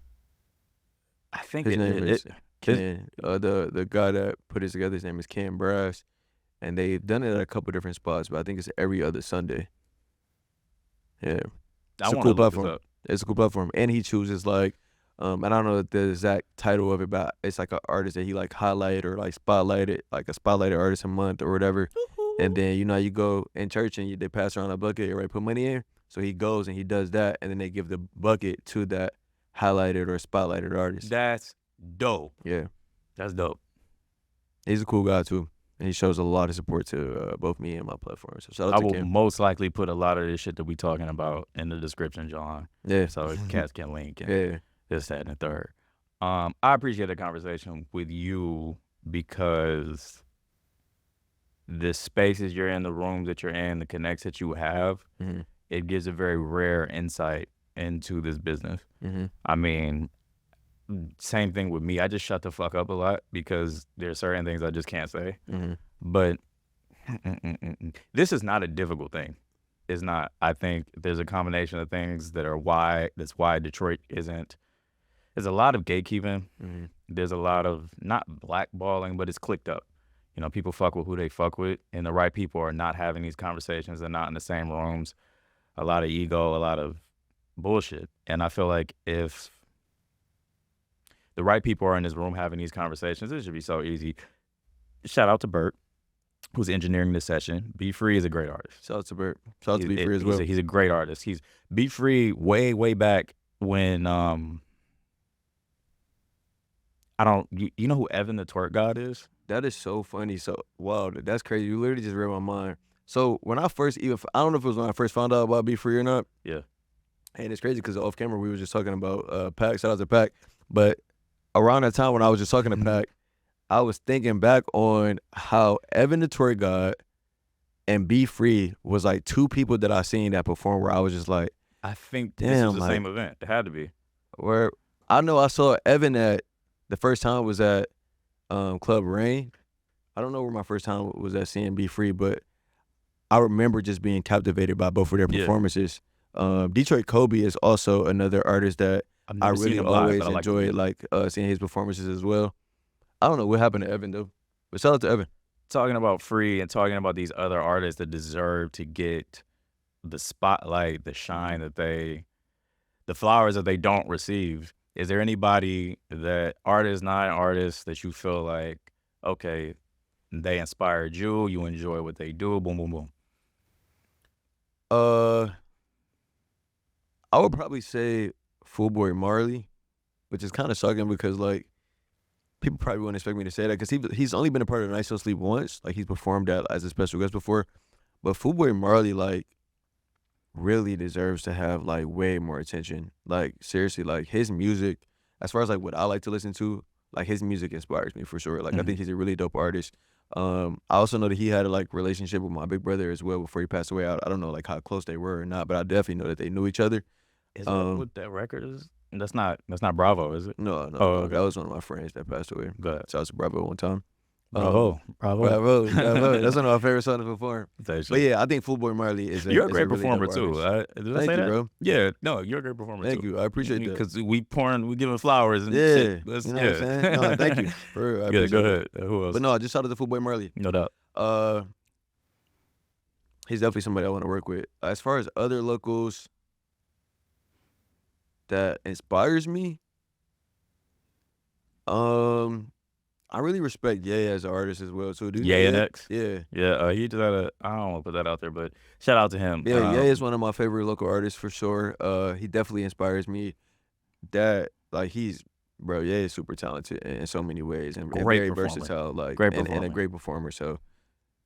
I think his name is Ken. The guy that put it together, his name is Ken Brass. And they've done it at a couple different spots, but I think it's every other Sunday. Yeah. It's a cool platform. It's a cool platform. And he chooses like, I don't know the exact title of it, but it's like an artist that he like highlighted or like spotlighted, like a spotlighted artist a month or whatever. And then, you go in church and they pass around a bucket, right? Put money in. So he goes and he does that, and then they give the bucket to that highlighted or spotlighted artist. That's dope. Yeah. That's dope. He's a cool guy too. And he shows a lot of support to both me and my platform. So shout out I to will Kim. most likely put a lot of this shit that we talking about in the description, John. Yeah. So cats can link and Yeah. this, that, and the third. I appreciate the conversation with you because the spaces you're in, the rooms that you're in, the connects that you have, it gives a very rare insight into this business. I mean, same thing with me. I just shut the fuck up a lot because there's certain things I just can't say. But this is not a difficult thing. It's not. I think there's a combination of things that's why Detroit isn't. There's a lot of gatekeeping. There's a lot of not blackballing, but it's clicked up. You know, people fuck with who they fuck with, and the right people are not having these conversations. They're not in the same rooms. A lot of ego, a lot of bullshit. And I feel like if the right people are in this room having these conversations, it should be so easy. Shout out to Bert, who's engineering this session. Be Free is a great artist. Shout out to Bert. Shout out to Be Free as well. He's a great artist. He's Be Free way, way back when I don't. You know who Evan the Twerk God is? That is so funny. So wow, that's crazy. You literally just read my mind. So when I first I don't know if it was when I first found out about Be Free or not. Yeah. And it's crazy because off camera we were just talking about Pac. Shout out to Pac. But around that time when I was just talking to Pac, I was thinking back on how Evan the Twerk God and Be Free was like two people that I seen that perform where I was just like, I think damn, this was the same event. It had to be. Where I know I saw Evan at the first time was at Club Marreign. I don't know where my first time was at seeing Be Free, but I remember just being captivated by both of their performances. Detroit Kobe is also another artist that I really always enjoyed seeing his performances as well. I don't know what happened to Evan though, but shout out to Evan. Talking about Free and talking about these other artists that deserve to get the spotlight, the shine the flowers that they don't receive. Is there anybody non-artists that you feel like, okay, they inspired you, you enjoy what they do, boom, boom, boom? I would probably say Fullboy Marley, which is kind of shocking because like people probably wouldn't expect me to say that because he's only been a part of Night So Sleep once. Like he's performed that as a special guest before, but Fullboy Marley like really deserves to have like way more attention. Like seriously, like his music, as far as like what I like to listen to, like his music inspires me for sure. Like I think he's a really dope artist. I also know that he had a like relationship with my big brother as well before he passed away. I don't know like how close they were or not, but I definitely know that they knew each other. Is that what that record is? That's not Bravo, is it? No. Okay. That was one of my friends that passed away. Good. So I was Bravo one time. Bravo. That's one of my favorite songs to perform. But yeah, I think Fullboy Marley is you're a great really performer too. Did I say that? Bro. Yeah, no, you're a great performer Thank too. you. I appreciate that. Because we giving flowers and shit. You know what I'm saying? No, thank you. For real, Good, go ahead. Who else? But no, I just shout out to Fullboy Marley. No doubt. He's definitely somebody I want to work with. As far as other locals that inspires me, I really respect Ye as an artist as well too. Ye and X? Yeah. Yeah, he just had I don't want to put that out there, but shout out to him. Yeah, Ye is one of my favorite local artists for sure. He definitely inspires me. That like Ye is super talented in so many ways and very versatile, like and a great performer. So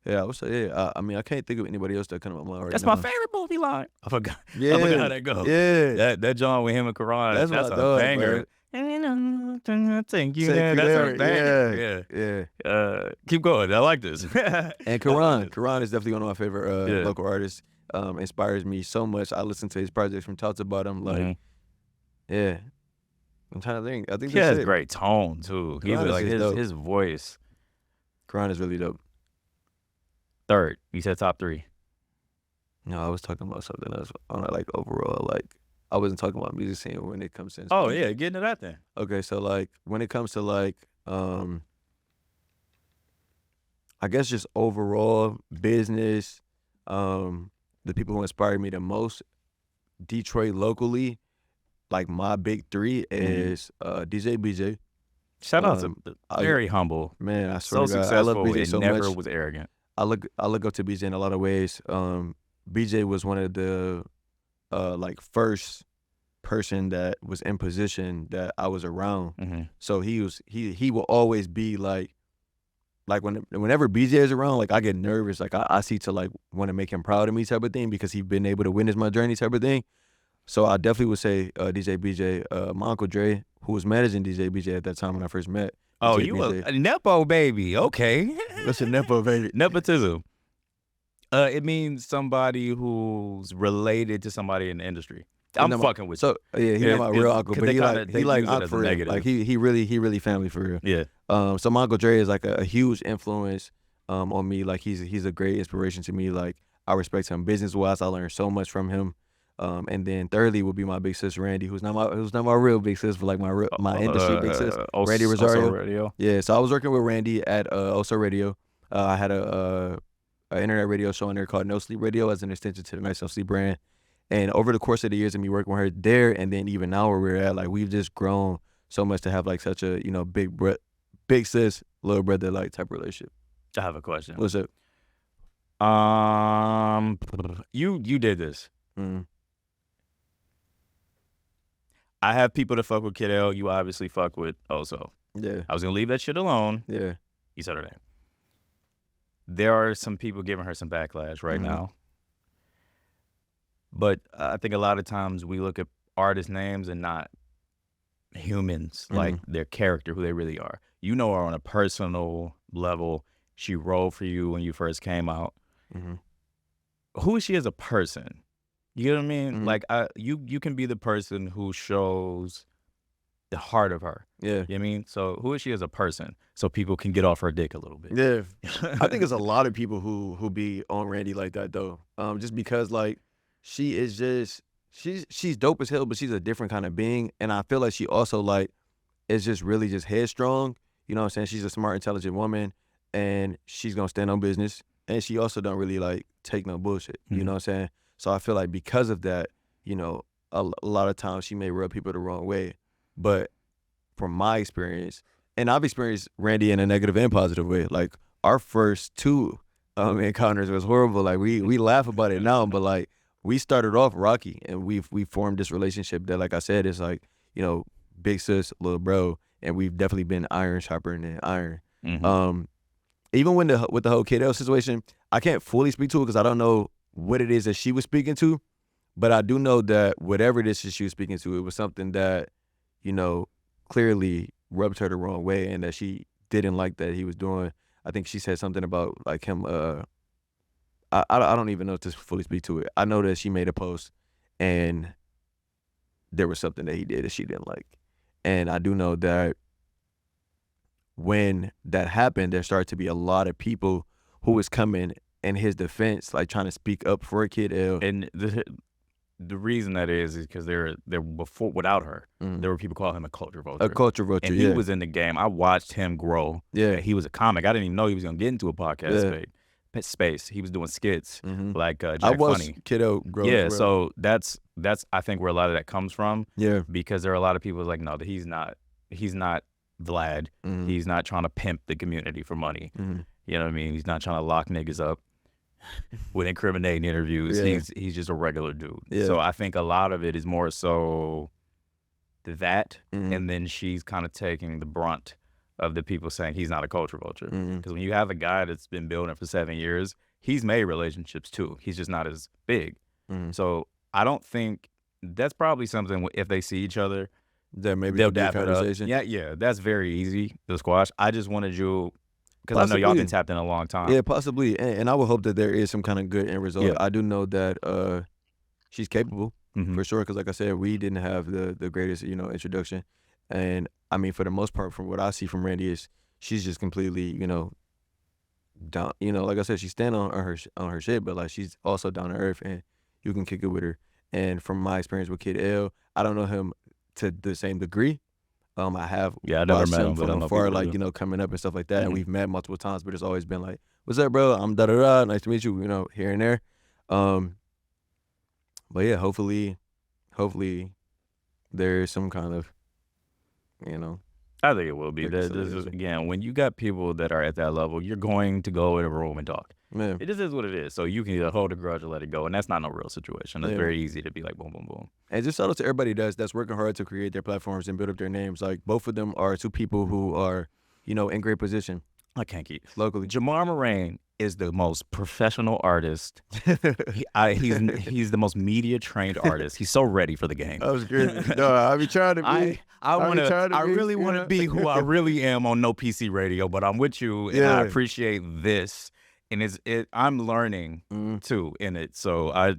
yeah, I would say I mean I can't think of anybody else that kind of my mind right That's now. my favorite movie line. I forgot. Yeah. I forgot how that goes. Yeah. That John with him and Karan. That's a dog, banger. bro. Thank you. That's a banger. Yeah. Keep going. I like this. And Karan is definitely one of my favorite local artists. Inspires me so much. I listen to his projects from top to bottom. Like, yeah. I'm trying to think. I think he has great tone too. He like his voice. Karan is really dope. Third, you said top three. No, I was talking about something else on like overall. Like I wasn't talking about music scene when it comes to. Oh yeah, get into that then. Okay, so like when it comes to like I guess just overall business, the people who inspire me the most, Detroit locally, like my big three is djbj. Shout out to very humble. Man, I swear so to God, successful. I love BJ so never much. Was arrogant. I look up to BJ in a lot of ways. BJ was one of the like first person that was in position that I was around. So he will always be like like whenever BJ is around, like I get nervous. Like I see to like want to make him proud of me type of thing because he's been able to witness my journey type of thing. So I definitely would say djbj. My uncle Dre, who was managing djbj at that time when I first met. Oh, DJ you BJ. a Nepo baby. Okay. What's a Nepo baby? Nepotism. It means somebody who's related to somebody in the industry. I'm fucking with you. So yeah, he's not my real uncle, but he like uncle for real. Like he really family for real. Yeah. So my uncle Dre is like a huge influence on me. Like he's a great inspiration to me. Like I respect him business wise. I learned so much from him. And then thirdly would be my big sis Randi, who's not my real big sis, but like my industry big sis, Randi Rossario. Yeah, so I was working with Randi at Oso Radio. I had a internet radio show on there called No Sleep Radio as an extension to the NNSFD brand. And over the course of the years of me working with her there, and then even now where we're at, like we've just grown so much to have like such a big sis, little brother like type of relationship. I have a question. What's up? You did this. Mm. I have people that fuck with Kid L. You obviously fuck with Oso. Yeah. I was gonna leave that shit alone. Yeah. You said her name. There are some people giving her some backlash right now. But I think a lot of times we look at artist names and not humans, like their character, who they really are. You know her on a personal level. She rolled for you when you first came out. Who is she as a person? You know what I mean? Like you can be the person who shows the heart of her. Yeah. You know what I mean? So who is she as a person? So people can get off her dick a little bit. Yeah. I think there's a lot of people who be on Randi like that though. Just because like she is just she's dope as hell, but she's a different kind of being. And I feel like she also like is just really just headstrong. You know what I'm saying? She's a smart, intelligent woman and she's gonna stand on business. And she also don't really like take no bullshit. You know what I'm saying? So I feel like because of that, you know, a lot of times she may rub people the wrong way. But from my experience, and I've experienced Randi in a negative and positive way. Like our first two encounters was horrible. Like we laugh about it now, but like we started off rocky and we formed this relationship that, like I said, is like, you know, big sis, little bro, and we've definitely been iron sharper than iron. Even with the whole Kid L situation, I can't fully speak to it because I don't know what it is that she was speaking to, but I do know that whatever it is that she was speaking to, it was something that, you know, clearly rubbed her the wrong way and that she didn't like that he was doing. I think she said something about like him, I don't even know to fully speak to it. I know that she made a post and there was something that he did that she didn't like. And I do know that when that happened, there started to be a lot of people who was coming in his defense, like trying to speak up for Kid L. And the reason that is because they're before, without her, there were people calling him a culture vulture. A culture vulture, and he was in the game. I watched him grow. Yeah. He was a comic. I didn't even know he was going to get into a podcast space. He was doing skits like Jack I watched Funny. Kid L grow. Yeah, so that's I think where a lot of that comes from. Yeah. Because there are a lot of people like, no, he's not Vlad. He's not trying to pimp the community for money. You know what I mean? He's not trying to lock niggas up with incriminating interviews. Yeah. He's just a regular dude. Yeah. So I think a lot of it is more so that, and then she's kind of taking the brunt of the people saying he's not a culture vulture. Because when you have a guy that's been building for 7 years, he's made relationships too. He's just not as big. So I don't think that's probably something if they see each other, that maybe they'll dap it up. Yeah, that's very easy to squash. I just wanted you, because I know y'all been tapped in a long time. Yeah, possibly. And I would hope that there is some kind of good end result. Yeah. I do know that she's capable for sure. Because like I said, we didn't have the greatest, you know, introduction. And I mean, for the most part, from what I see from Randi is she's just completely, you know, down. You know, like I said, she's standing on her shit, but like she's also down to earth, and you can kick it with her. And from my experience with Kid L, I don't know him to the same degree. I have I never met him from afar, like, you know, coming up and stuff like that. And we've met multiple times, but it's always been like, what's up, bro? I'm da-da-da. Nice to meet you, you know, here and there. But yeah, hopefully there is some kind of, you know. I think it will be. This is, again, when you got people that are at that level, you're going to go in a room and talk. Yeah. It just is what it is. So you can either hold a grudge or let it go, and that's not no real situation. It's very easy to be like boom, boom, boom. And just shout out to everybody that's working hard to create their platforms and build up their names. Like both of them are two people who are, you know, in great position. I can't keep locally. Jamar Marreign is the most professional artist. He's the most media trained artist. He's so ready for the game. That was great. No, I be trying to be. I really want to be who I really am on No PC Radio, but I'm with you, and I appreciate this. And I'm learning too in it. So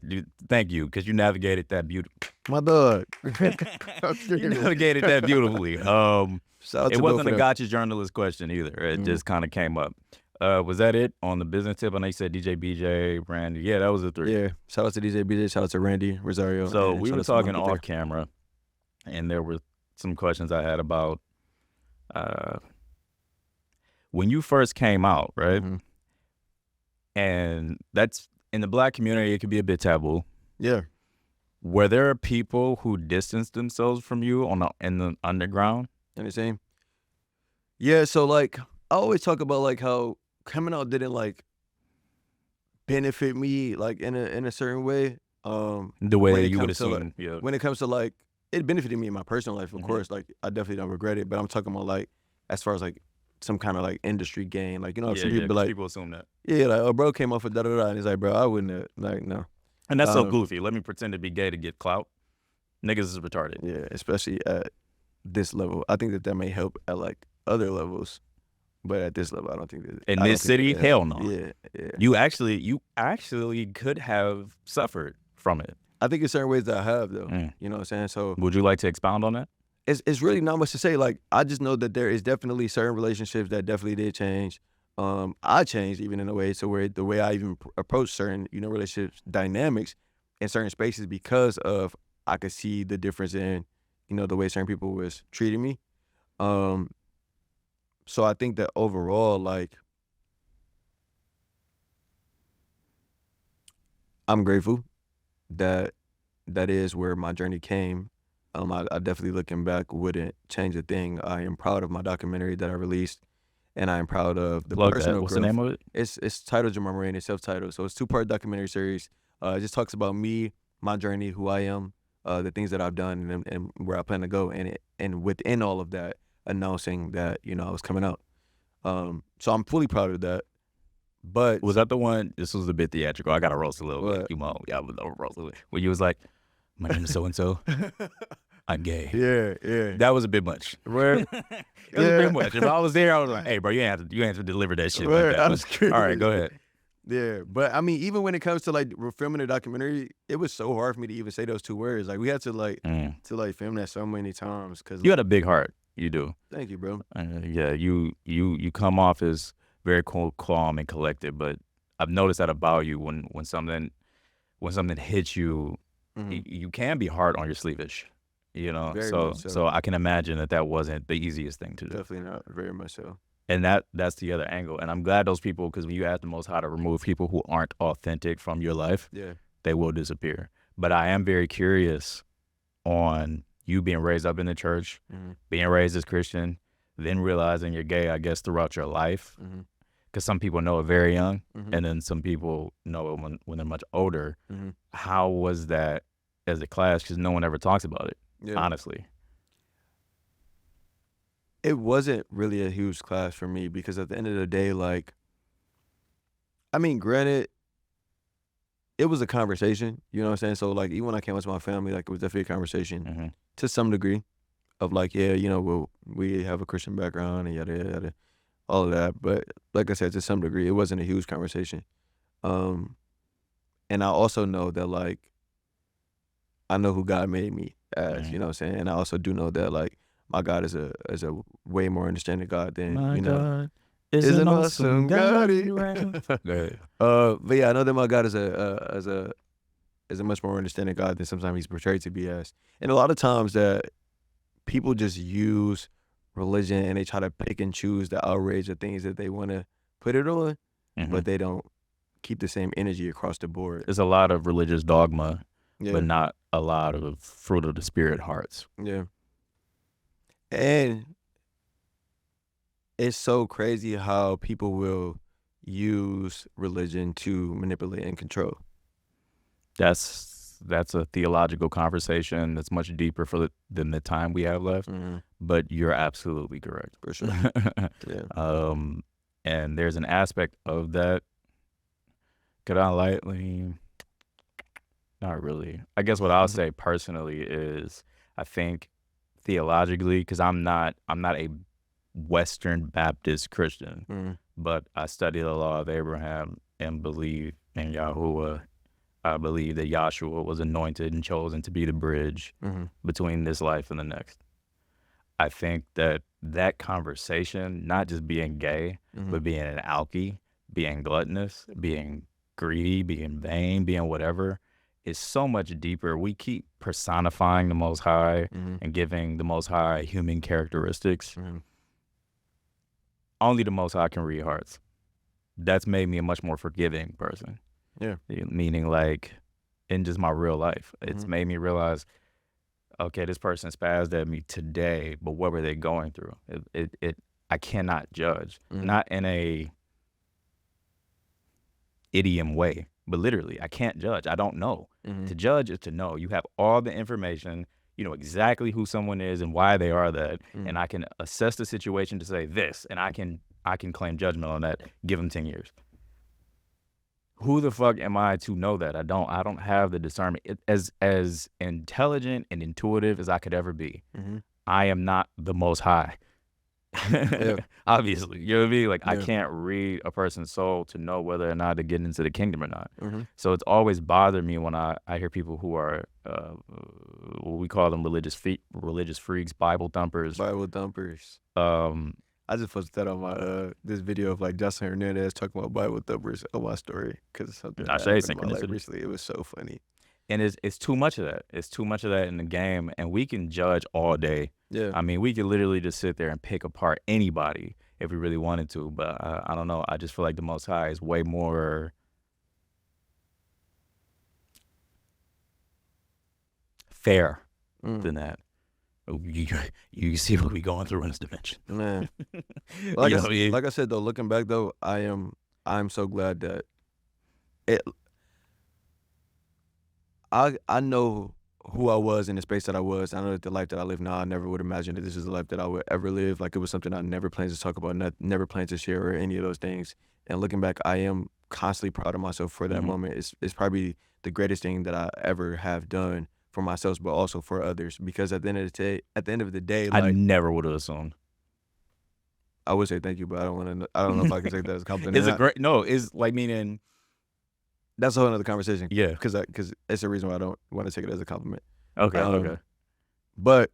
thank you, because you navigated that beautifully. My dog. You navigated that beautifully. It wasn't a gotcha journalist question either. It just kind of came up. Was that it on the business tip? I know you said djbj, Randi. Yeah, that was the 3. Yeah. Shout out to djbj. Shout out to Randi, Rossario. So we were talking off camera, and there were some questions I had about when you first came out, right? Mm-hmm. And that's in the Black community, it could be a bit taboo. Yeah. Were there people who distanced themselves from you in the underground? Understand? Yeah. So like, I always talk about like how coming out didn't like benefit me like in a certain way. The way that you would assume. Like, yeah. When it comes to like, it benefited me in my personal life, of course. Like, I definitely don't regret it. But I'm talking about like, as far as like some kind of like industry gain, like, you know, some people be like, people assume that. Yeah, like, oh, bro came off with da-da-da, and he's like, bro, I wouldn't have, like, no. And that's so goofy. Let me pretend to be gay to get clout. Niggas is retarded. Yeah, especially at this level. I think that may help at like other levels, but at this level, I don't think that. In this city, hell no. Yeah. You actually could have suffered from it. I think in certain ways that I have, though. You know what I'm saying? So would you like to expound on that? It's really not much to say. Like, I just know that there is definitely certain relationships that definitely did change. I changed even in a way so where the way I even approach certain, you know, relationships dynamics in certain spaces because of I could see the difference in, you know, the way certain people was treating me. So I think that overall, like, I'm grateful that is where my journey came. I definitely, looking back, wouldn't change a thing. I am proud of my documentary that I released, and I am proud of the personal growth. What's the name of it? It's titled Jamar Marreign. It's self-titled. So it's a 2-part documentary series. It just talks about me, my journey, who I am, the things that I've done, and where I plan to go. And within all of that, announcing that, you know, I was coming out. So I'm fully proud of that. But was that the one? This was a bit theatrical. I got to roast a little bit. Yeah, I was roast a little bit. When you was like, my name is so and so. I'm gay. Yeah. That was a bit much. Where it was a bit much. If I was there, I was like, hey, bro, you ain't have to deliver that shit. Like that. All right, go ahead. Yeah, but I mean, even when it comes to like filming a documentary, it was so hard for me to even say those 2 words. Like, we had to like film that so many times. Cause you got a big heart. You do. Thank you, bro. Yeah, you come off as very cool, calm, and collected. But I've noticed that about you when something hits you, you can be hard on your sleevish. You know, so I can imagine that wasn't the easiest thing to do. Definitely not, very much so. And that's the other angle. And I'm glad those people, because when you ask the Most High to remove people who aren't authentic from your life, they will disappear. But I am very curious on you being raised up in the church, being raised as Christian, then realizing you're gay, I guess, throughout your life. Because some people know it very young, and then some people know it when they're much older. How was that as a class? Because no one ever talks about it. Yeah. Honestly, it wasn't really a huge class for me because at the end of the day, like, I mean, granted, it was a conversation, you know what I'm saying? So, like, even when I came up to my family, like, it was definitely a conversation to some degree of, like, yeah, you know, we have a Christian background and yada, yada, all of that. But like I said, to some degree, it wasn't a huge conversation. And I also know that, like, I know who God made me as, you know what I'm saying? And I also do know that, like, my God is a way more understanding God than, my you know. God is an awesome God. But yeah, I know that my God is a much more understanding God than sometimes he's portrayed to be as. And a lot of times that people just use religion and they try to pick and choose the outrage of things that they want to put it on, but they don't keep the same energy across the board. There's a lot of religious dogma, but not a lot of fruit of the Spirit hearts. Yeah. And it's so crazy how people will use religion to manipulate and control. That's a theological conversation that's much deeper than the time we have left. But you're absolutely correct. For sure. Yeah. And there's an aspect of that. Could I lightly? Not really. I guess what I'll say personally is I think theologically, because I'm not a Western Baptist Christian, but I study the law of Abraham and believe in Yahuwah. I believe that Yahshua was anointed and chosen to be the bridge between this life and the next. I think that conversation, not just being gay, but being an alky, being gluttonous, being greedy, being vain, being whatever, is so much deeper. We keep personifying the Most High and giving the Most High human characteristics. Only the Most High can read hearts. That's made me a much more forgiving person. Yeah. Meaning, like, in just my real life, it's made me realize, okay, this person spazzed at me today, but what were they going through? I cannot judge, not in a idiom way, but literally, I can't judge. I don't know. To judge is to know. You have all the information. You know exactly who someone is and why they are that, and I can assess the situation to say this, and I can claim judgment on that. Give them 10 years. Who the fuck am I to know that? I don't have the discernment. As intelligent and intuitive as I could ever be, I am not the Most High. Obviously, you know what I mean? Like, I can't read a person's soul to know whether or not to get into the kingdom or not. So it's always bothered me when I hear people who are, we call them religious freaks, Bible thumpers. I just posted that on my this video of like Justin Hernandez talking about Bible thumpers on my story because it's something that happened in my life recently. It was so funny. And it's too much of that. It's too much of that in the game, and we can judge all day. Yeah. I mean, we could literally just sit there and pick apart anybody if we really wanted to, but I don't know. I just feel like the Most High is way more fair than that. You see what we going through in this dimension, man. Like I said though, looking back though, I'm so glad that I know who I was in the space that I was. I know that the life that I live now, I never would imagine that this is the life that I would ever live. Like, it was something I never planned to talk about, never planned to share or any of those things. And looking back, I am constantly proud of myself for that moment. It's probably the greatest thing that I ever have done for myself, but also for others. Because at the end of the day, like, I never would have assumed. I would say thank you, but I don't know if I can take that as a compliment. It's like, meaning, that's a whole other conversation. Yeah, because it's a reason why I don't want to take it as a compliment. Okay. But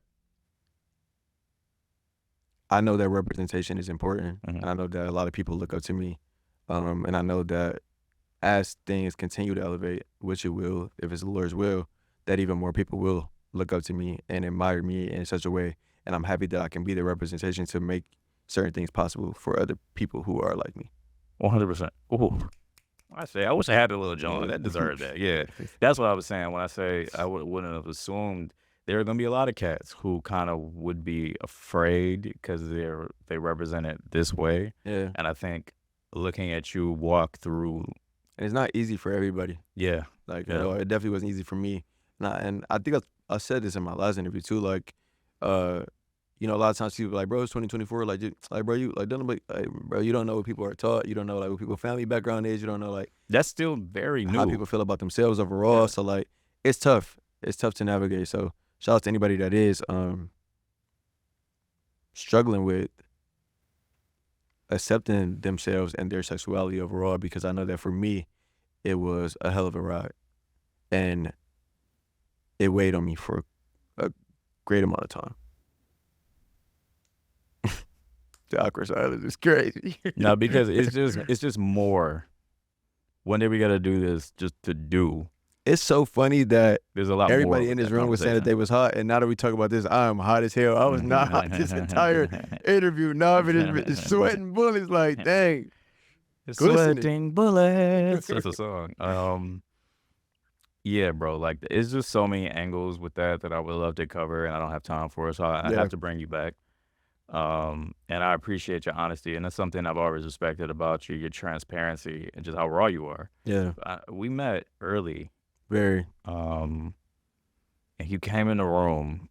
I know that representation is important, and I know that a lot of people look up to me, and I know that as things continue to elevate, which it will, if it's the Lord's will, that even more people will look up to me and admire me in such a way, and I'm happy that I can be the representation to make certain things possible for other people who are like me. 100%. Ooh. I wish I had a little John. That deserved that. Yeah. That's what I was saying when I say I wouldn't have assumed there are going to be a lot of cats who kind of would be afraid because they represent it this way. Yeah. And I think looking at you walk through. And it's not easy for everybody. Yeah. Like, you know, it definitely wasn't easy for me. And I think I said this in my last interview too. Like, you know, a lot of times people are like, bro, it's 2024. Like, bro, you don't know what people are taught. You don't know like what people's family background is. You don't know like that's still very new. How people feel about themselves overall. Yeah. So like, it's tough. It's tough to navigate. So shout out to anybody that is struggling with accepting themselves and their sexuality overall, because I know that for me, it was a hell of a ride, and it weighed on me for a great amount of time. The awkward silence is crazy. No, because it's just more. One day we gotta do this just to do. It's so funny that there's a lot. Everybody in this room was saying that they was hot, and now that we talk about this, I'm hot as hell. I was not hot this entire interview. Now I've been sweating bullets. Like, dang, sweating bullets. That's a song. Yeah, bro. Like, it's just so many angles with that I would love to cover, and I don't have time for it, so I have to bring you back. And I appreciate your honesty, and that's something I've always respected about you, your transparency and just how raw you are. Yeah. We met early. Very. And you came in the room.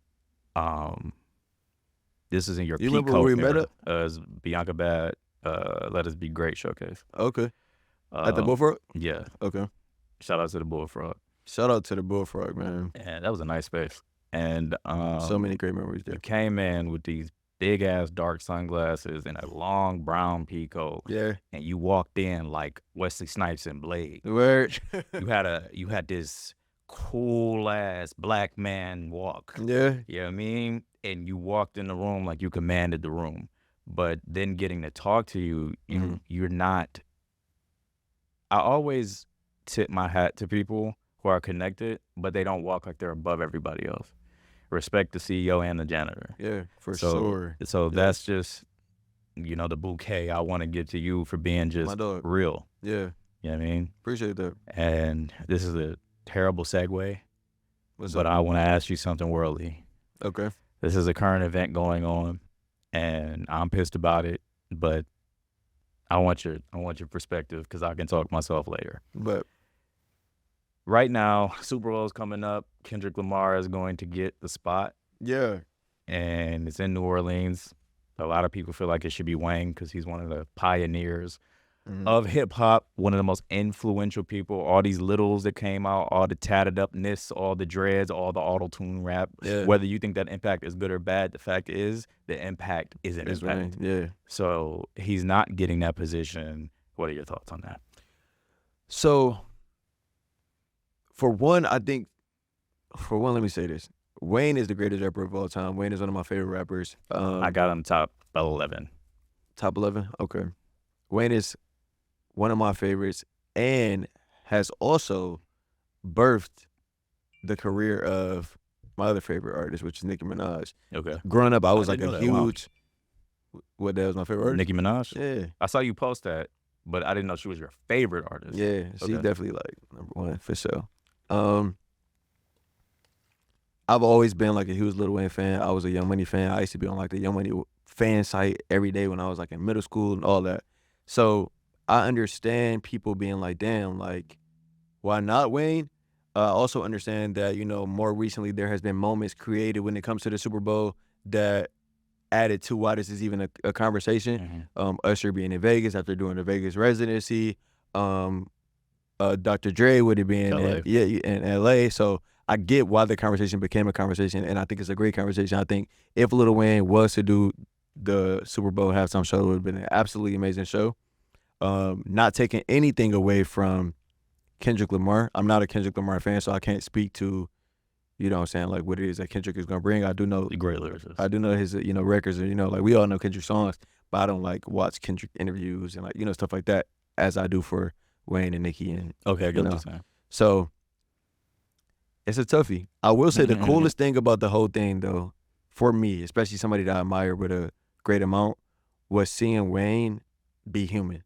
This is in your You remember where we met up? As Bianca Bad Let Us Be Great showcase. Okay. At the Bullfrog? Yeah. Okay. Shout out to the Bullfrog. Shout out to the Bullfrog, man. And that was a nice space. And so many great memories there. You came in with these big ass dark sunglasses and a long brown peacoat. Yeah. And you walked in like Wesley Snipes in Blade. Word. You had this cool ass black man walk. Yeah. You know what I mean? And you walked in the room like you commanded the room. But then getting to talk to you, you're not. I always tip my hat to people who are connected, but they don't walk like they're above everybody else. Respect the CEO and the janitor. Yeah, for sure. So that's just, the bouquet I want to give to you for being just real. Yeah. You know what I mean? Appreciate that. And this is a terrible segue, but I want to ask you something worldly. Okay. This is a current event going on, and I'm pissed about it, but I want your perspective because I can talk myself later. But right now, Super Bowl is coming up. Kendrick Lamar is going to get the spot. Yeah. And it's in New Orleans. A lot of people feel like it should be Wayne because he's one of the pioneers of hip hop, one of the most influential people. All these littles that came out, all the tatted upness, all the dreads, all the auto-tune rap. Yeah. Whether you think that impact is good or bad, the fact is the impact is an impact. Yeah. So he's not getting that position. What are your thoughts on that? So, for one, let me say this. Wayne is the greatest rapper of all time. Wayne is one of my favorite rappers. I got him top 11. Top 11? Okay. Wayne is one of my favorites and has also birthed the career of my other favorite artist, which is Nicki Minaj. Okay. Growing up, I was like a huge... What, that was my favorite artist? Nicki Minaj? Yeah. I saw you post that, but I didn't know she was your favorite artist. Yeah, she's definitely like number one for sure. I've always been like a huge Lil Wayne fan. I was a Young Money fan. I used to be on like the Young Money fan site every day when I was like in middle school and all that. So I understand people being like, damn, like, why not Wayne? I also understand that, more recently there has been moments created when it comes to the Super Bowl that added to why this is even a conversation. Usher being in Vegas after doing the Vegas residency. Dr. Dre would have been in LA. So I get why the conversation became a conversation, and I think it's a great conversation. I think if Lil Wayne was to do the Super Bowl halftime show, it would have been an absolutely amazing show. Not taking anything away from Kendrick Lamar. I'm not a Kendrick Lamar fan, so I can't speak to, like what it is that Kendrick is gonna bring. I do know great lyricist. I do know his, records, and like we all know Kendrick songs, but I don't like watch Kendrick interviews and like stuff like that as I do for Wayne and Nicki and okay, I get what you're saying. So it's a toughie. I will say the coolest thing about the whole thing, though, for me, especially somebody that I admire with a great amount, was seeing Wayne be human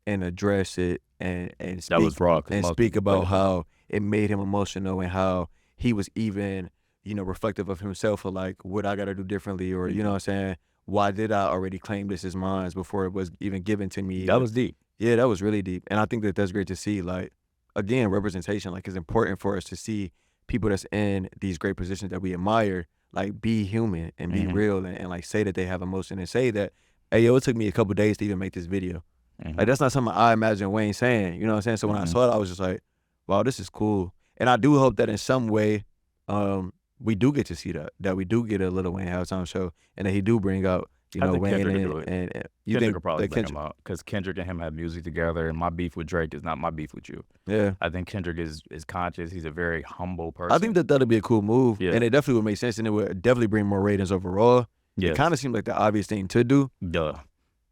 and address it and speak, that was raw, and speak about how it made him emotional and how he was even, reflective of himself of like, what I got to do differently, or, you know what I'm saying, why did I already claim this as mine before it was even given to me? That was deep. Yeah, that was really deep. And I think that that's great to see. Like, again, representation, like, it's important for us to see people that's in these great positions that we admire, like, be human and be real and like, say that they have emotion and say that, hey, yo, it took me a couple days to even make this video. Like, that's not something I imagine Wayne saying, you know what I'm saying? So when I saw it, I was just like, wow, this is cool. And I do hope that in some way we do get to see that we do get a Lil Wayne halftime show and that he do bring out, Wayne and you Kendrick think will probably bring him out because Kendrick and him have music together, and my beef with Drake is not my beef with you. Yeah, I think Kendrick is conscious. He's a very humble person. I think that'd be a cool move, and it definitely would make sense, and it would definitely bring more ratings overall. Yeah, it kind of seemed like the obvious thing to do. Duh.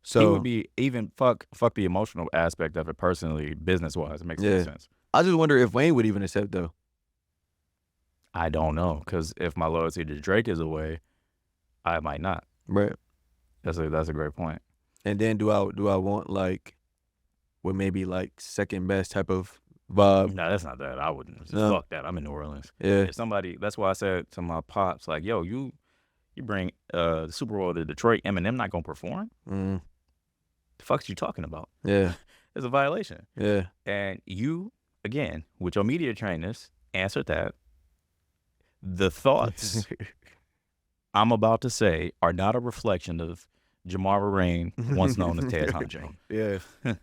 So he would be even fuck the emotional aspect of it personally, business wise. It makes sense. I just wonder if Wayne would even accept though. I don't know, because if my loyalty to Drake is away, I might not. Right. That's a great point. And then do I want like what maybe like second best type of vibe? No, that's not that. I wouldn't. Just fuck that. I'm in New Orleans. Yeah. If somebody, that's why I said to my pops, like, yo, you bring the Super Bowl to Detroit, Eminem not gonna perform? The fuck's you talking about? Yeah. It's a violation. Yeah. And you, again, with your media trainers, answered that. The thoughts I'm about to say are not a reflection of Jamar Marreign, once known as Ted Huncho. Yeah.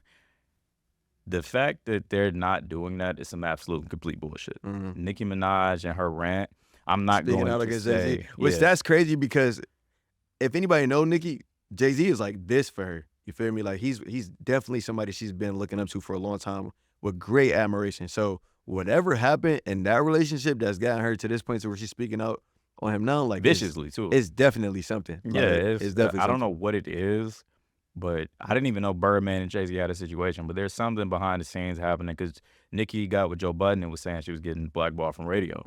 The fact that they're not doing that is some absolute complete bullshit. Nicki Minaj and her rant, I'm not Speaking going out to against say. Jay-Z. Which that's crazy because if anybody know Nicki, Jay-Z is like this for her. You feel me? Like he's definitely somebody she's been looking up to for a long time with great admiration. So whatever happened in that relationship that's gotten her to this point to where she's speaking out on him now, like viciously too. It's definitely something. Yeah, like, it's definitely I don't something. know what it is, but I didn't even know Birdman and Jay-Z had a situation. But there's something behind the scenes happening because Nicki got with Joe Budden and was saying she was getting blackballed from radio.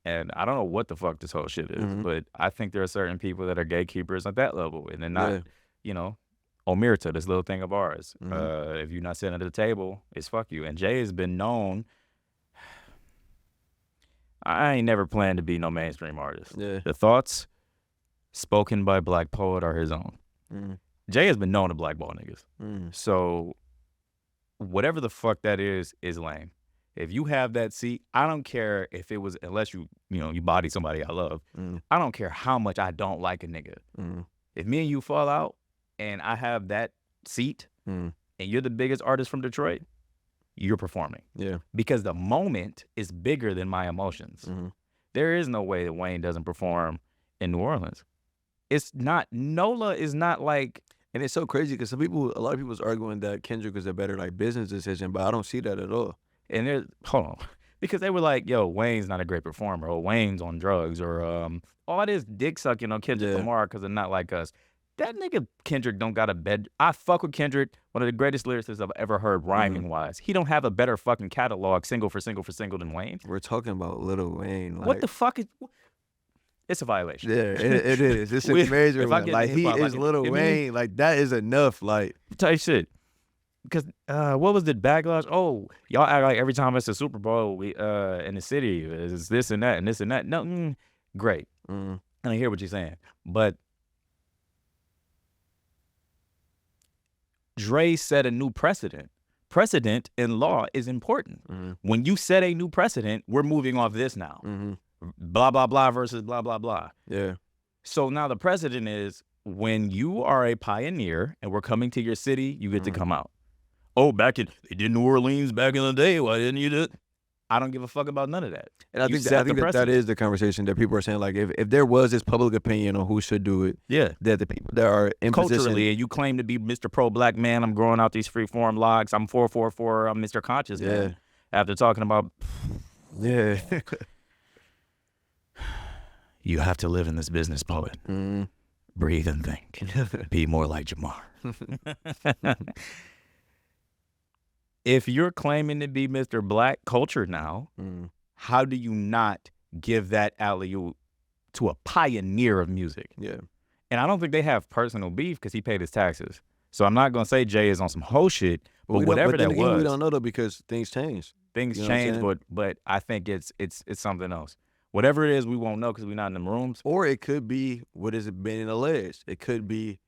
And I don't know what the fuck this whole shit is, but I think there are certain people that are gatekeepers at that level, and they're not, you know, omerta, this little thing of ours. If you're not sitting at the table, it's fuck you. And Jay has been known. I ain't never planned to be no mainstream artist. The thoughts spoken by Black Poet are his own. Jay has been known to blackball niggas. So whatever the fuck that is lame. If you have that seat, I don't care if it was, unless you body somebody I love. I don't care how much I don't like a nigga. If me and you fall out and I have that seat and you're the biggest artist from Detroit, you're performing. Because the moment is bigger than my emotions. There is no way that Wayne doesn't perform in New Orleans. It's not, NOLA is not like. And it's so crazy because a lot of people is arguing that Kendrick was a better like business decision, but I don't see that at all. And there's, hold on, because they were like, yo, Wayne's not a great performer, or Wayne's on drugs, or all this dick sucking on Kendrick Lamar because they're not like us. That nigga Kendrick don't got a bed. I fuck with Kendrick, one of the greatest lyricists I've ever heard rhyming wise. He don't have a better fucking catalog single for single than Wayne. We're talking about Lil Wayne. Like, what the fuck is? It's a violation. Yeah, it is. It's a major one. Like he is Lil Wayne. Like that is enough. Like type shit. Because what was the backlash? Oh, y'all act like every time it's a Super Bowl we in the city is this and that and this and that. No, great. And I hear what you're saying, but Dre set a new precedent. Precedent in law is important. When you set a new precedent, we're moving off this now. Blah blah blah versus blah blah blah. Yeah. So now the precedent is when you are a pioneer and we're coming to your city, you get to come out. Oh, they did New Orleans back in the day. Why didn't you do it? I don't give a fuck about none of that. And I think that is the conversation that people are saying. Like, if there was this public opinion on who should do it, that the people that are in culturally, position, and you claim to be Mr. Pro-Black man, I'm growing out these free-form logs, I'm 444, I'm Mr. Conscious man. After talking about, you have to live in this business, poet. Breathe and think. Be more like Jamar. If you're claiming to be Mr. Black culture now, how do you not give that alley-oop to a pioneer of music? And I don't think they have personal beef because he paid his taxes. So I'm not going to say Jay is on some hoe shit, but whatever that was. We don't know though because things change. Things change, but I think it's something else. Whatever it is, we won't know because we're not in them rooms. Or it could be what has been alleged. It could be,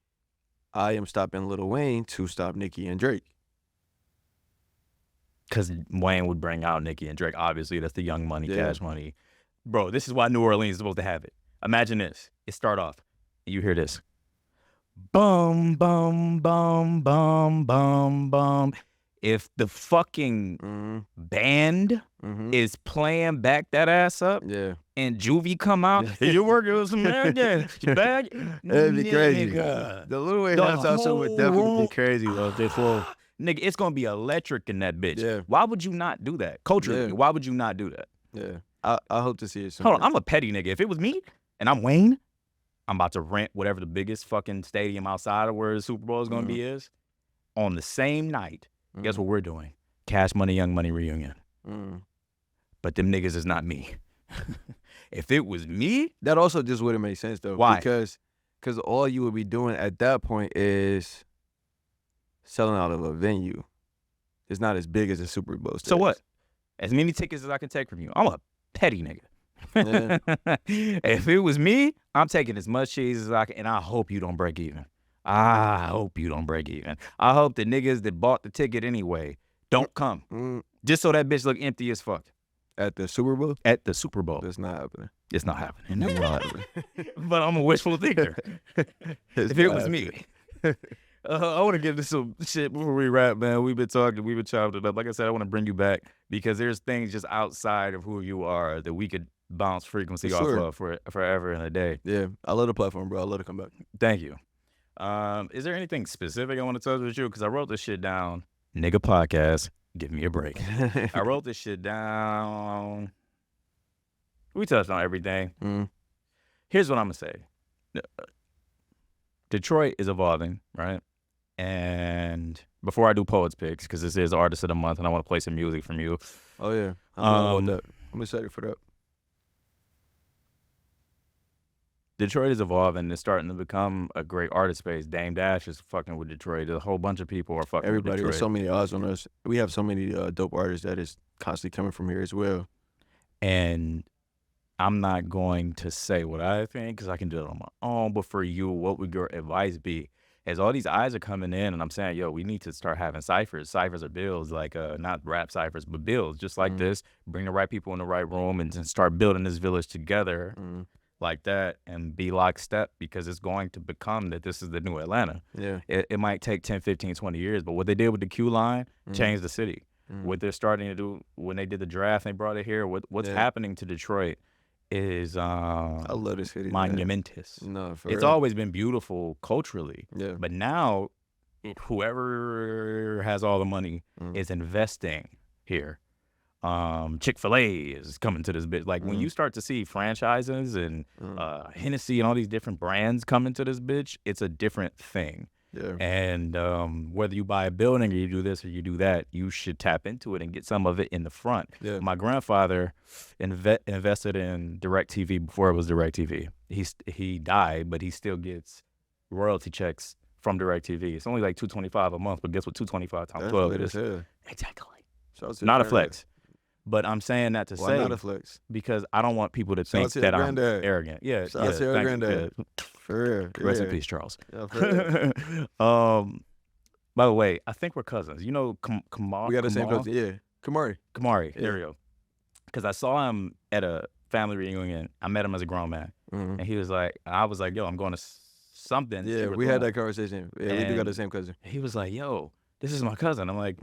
I am stopping Lil Wayne to stop Nicki and Drake. Because Wayne would bring out Nicki and Drake. Obviously, that's the Young Money, Cash Money. Bro, this is why New Orleans is supposed to have it. Imagine this. It start off, and you hear this. Bum, bum, bum, bum, bum, bum. If the fucking band is playing Back That Ass Up and Juvie come out, you're working with some American, you back? It'd be crazy. The Lil Wayne house also would definitely be crazy though. They full. Nigga, it's gonna be electric in that bitch. Why would you not do that? Culturally, why would you not do that? I hope to see it soon. Hold on, I'm a petty nigga. If it was me and I'm Wayne, I'm about to rent whatever the biggest fucking stadium outside of where the Super Bowl is gonna be is. On the same night, guess what we're doing? Cash Money, Young Money reunion. But them niggas is not me. If it was me, that also just wouldn't make sense though. Why? Because all you would be doing at that point is selling out of a venue. It's not as big as a Super Bowl stage. So what? As many tickets as I can take from you. I'm a petty nigga. If it was me, I'm taking as much cheese as I can, and I hope you don't break even. I hope you don't break even. I hope the niggas that bought the ticket anyway don't come. Just so that bitch look empty as fuck. At the Super Bowl? At the Super Bowl. It's not happening. It's not happening. But I'm a wishful thinker. If it was me. I want to get into some shit before we wrap, man. We've been talking, we've been chopping it up. Like I said, I want to bring you back because there's things just outside of who you are that we could bounce frequency off of for forever and a day. Yeah, I love the platform, bro. I love to come back. Thank you. Is there anything specific I want to touch with you? Because I wrote this shit down. Nigga podcast, give me a break. I wrote this shit down. We touched on everything. Here's what I'm going to say. Detroit is evolving, right? And before I do Poets Picks, because this is Artist of the Month and I want to play some music from you. Oh, yeah. I'm excited for that. Detroit is evolving. It's starting to become a great artist space. Dame Dash is fucking with Detroit. There's a whole bunch of people are fucking with Detroit. There's so many odds on us. We have so many dope artists that is constantly coming from here as well. And I'm not going to say what I think because I can do it on my own. But for you, what would your advice be? As all these eyes are coming in and I'm saying, yo, we need to start having ciphers. Ciphers are bills, like not rap ciphers, but bills, just like this. Bring the right people in the right room and start building this village together like that and be lockstep because it's going to become that this is the new Atlanta. Yeah. It might take 10, 15, 20 years, but what they did with the Q line changed the city. What they're starting to do when they did the draft, they brought it here. What's happening to Detroit is I love this city, monumentous. No, for it's real. always been beautiful culturally. Yeah. But now whoever has all the money is investing here. Chick-fil-A is coming to this bitch. Like when you start to see franchises and Hennessy and all these different brands coming to this bitch, it's a different thing. Yeah. And whether you buy a building or you do this or you do that, you should tap into it and get some of it in the front. Yeah. My grandfather invested in DirecTV before it was DirecTV. He died, but he still gets royalty checks from DirecTV. It's only like $225 a month, but guess what? 225 times 12 is. Exactly. Not a flex. But I'm saying that to say, not a flex? Because I don't want people to think that I'm arrogant. Yeah, Shout out to your granddad. For real. Rest in peace, Charles. Yeah, for real. By the way, I think we're cousins. You know Kamar? We got the same cousin. Yeah. Kamari. Yeah. There we go. Because I saw him at a family reunion. I met him as a grown man. And he was like, I was like, yo, I'm going to something. Yeah, we had that conversation. Yeah, we do got the same cousin. He was like, yo, this is my cousin. I'm like,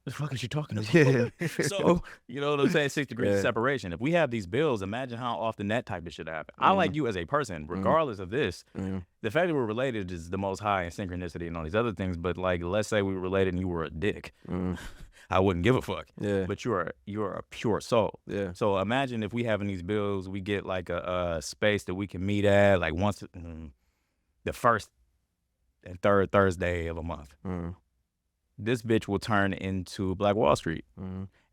the fuck is you talking about? Yeah. So, you know what I'm saying? 6 degrees of separation. If we have these bills, imagine how often that type of shit happen. I like you as a person, regardless of this. The fact that we're related is the most high in synchronicity and all these other things. But like, let's say we were related and you were a dick. I wouldn't give a fuck. Yeah. But you're a pure soul. Yeah. So imagine if we having these bills, we get like a space that we can meet at like once the first and third Thursday of a month. This bitch will turn into Black Wall Street.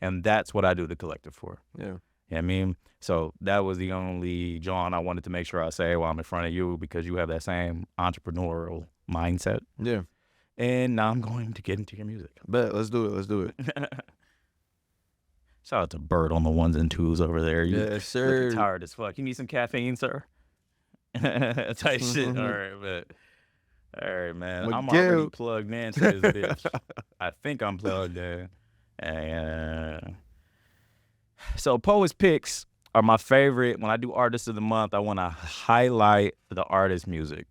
And that's what I do the collective for. Yeah. You know what I mean? So that was the only John I wanted to make sure I say while I'm in front of you because you have that same entrepreneurial mindset. Yeah. And now I'm going to get into your music. Bet, let's do it. Shout out to Bird on the 1s and 2s over there. Yes, sir. Looking tired as fuck. You need some caffeine, sir? Type shit. All right, man. I'm already plugged into this bitch. I think I'm plugged in. And so Poets Picks are my favorite. When I do Artist of the Month, I want to highlight the artist's music.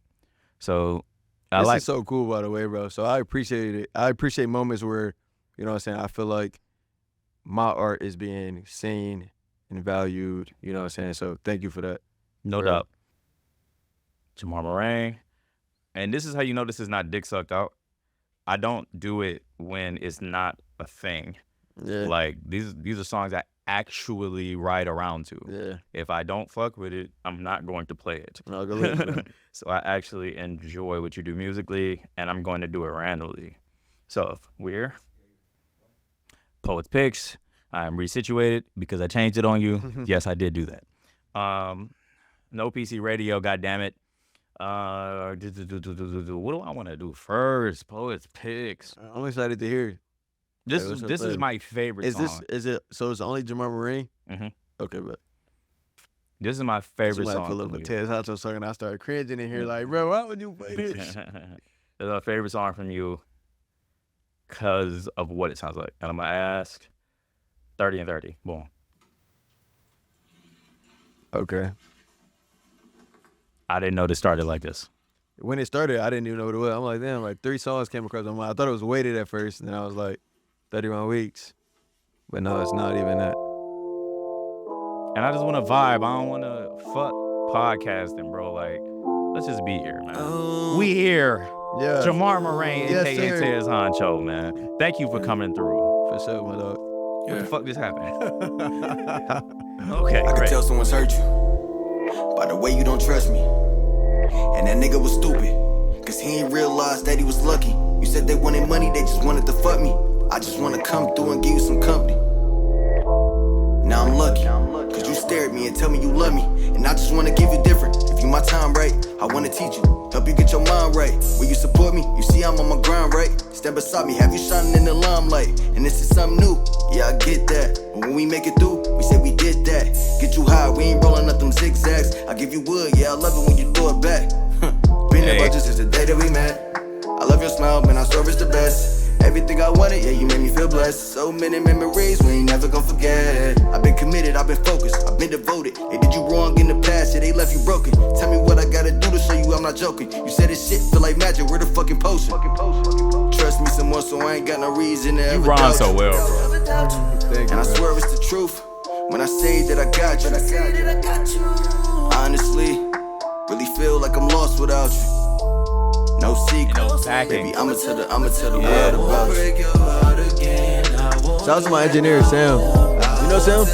So this is so cool, by the way, bro. So I appreciate it. I appreciate moments where, you know what I'm saying, I feel like my art is being seen and valued. You know what I'm saying? So thank you for that. No doubt. Jamar Marreign. And this is how you know this is not dick sucked out. I don't do it when it's not a thing. Yeah. Like these are songs I actually ride around to. Yeah. If I don't fuck with it, I'm not going to play it. No, go ahead. So I actually enjoy what you do musically, and I'm going to do it randomly. So if we're Poets Picks, I'm resituated because I changed it on you. Yes, I did do that. No PC radio, goddammit. What do I want to do first? Poets Picks. I'm excited to hear. This is my favorite song. Is it so it's only Jamar Marreign? Okay, but this is my favorite song. Pull up a Tez Hacho song and I started cringing in here like, bro, why would you play this? This is my favorite song from you because of what it sounds like. And I'm gonna ask 30 and 30. Boom. Okay. I didn't know this started like this. when it started, I didn't even know what it was. I'm like, damn, like 3 songs came across my mind. I thought it was weighted at first, and then I was like, 31 weeks. But no, it's not even that. And I just want to vibe. I don't want to fuck podcasting, bro. Like, let's just be here, man. We here. Yeah. Jamar Marreign, Yes, a.k.a. sir. Tez Honcho, man. Thank you for coming through. For sure, my dog. What the fuck just happened? Okay, I can tell someone's hurt you by the way you don't trust me. And that nigga was stupid, cause he ain't realized that he was lucky. You said they wanted money, they just wanted to fuck me. I just wanna come through and give you some company. Now I'm lucky, cause you stare at me and tell me you love me. And I just wanna give you different. If you my time right, I wanna teach you, help you get your mind right. Will you support me? You see I'm on my grind, right? Stand beside me, have you shining in the limelight. And this is something new, yeah I get that. But when we make it through, we say we did that. Get you high, we ain't rolling up them zigzags. I give you wood, yeah I love it when you throw it back. Been there about just since the day that we met. I love your smile, man, I swear it's the best. Everything I wanted, yeah, you made me feel blessed. So many memories we ain't never gonna forget. I've been committed, I've been focused, I've been devoted. They did you wrong in the past, yeah, they left you broken. Tell me what I gotta do to show you I'm not joking. You said this shit feel like magic, where the fucking potion? Trust me some more, so I ain't got no reason to ever doubt you. You rhyme so well, bro. Thank you, And I bro. swear it's the truth when I say that I got you. I honestly really feel like I'm lost without you. No secret, baby, I'ma tell the world about you. Shout out to my engineer, Sam. You know Sam?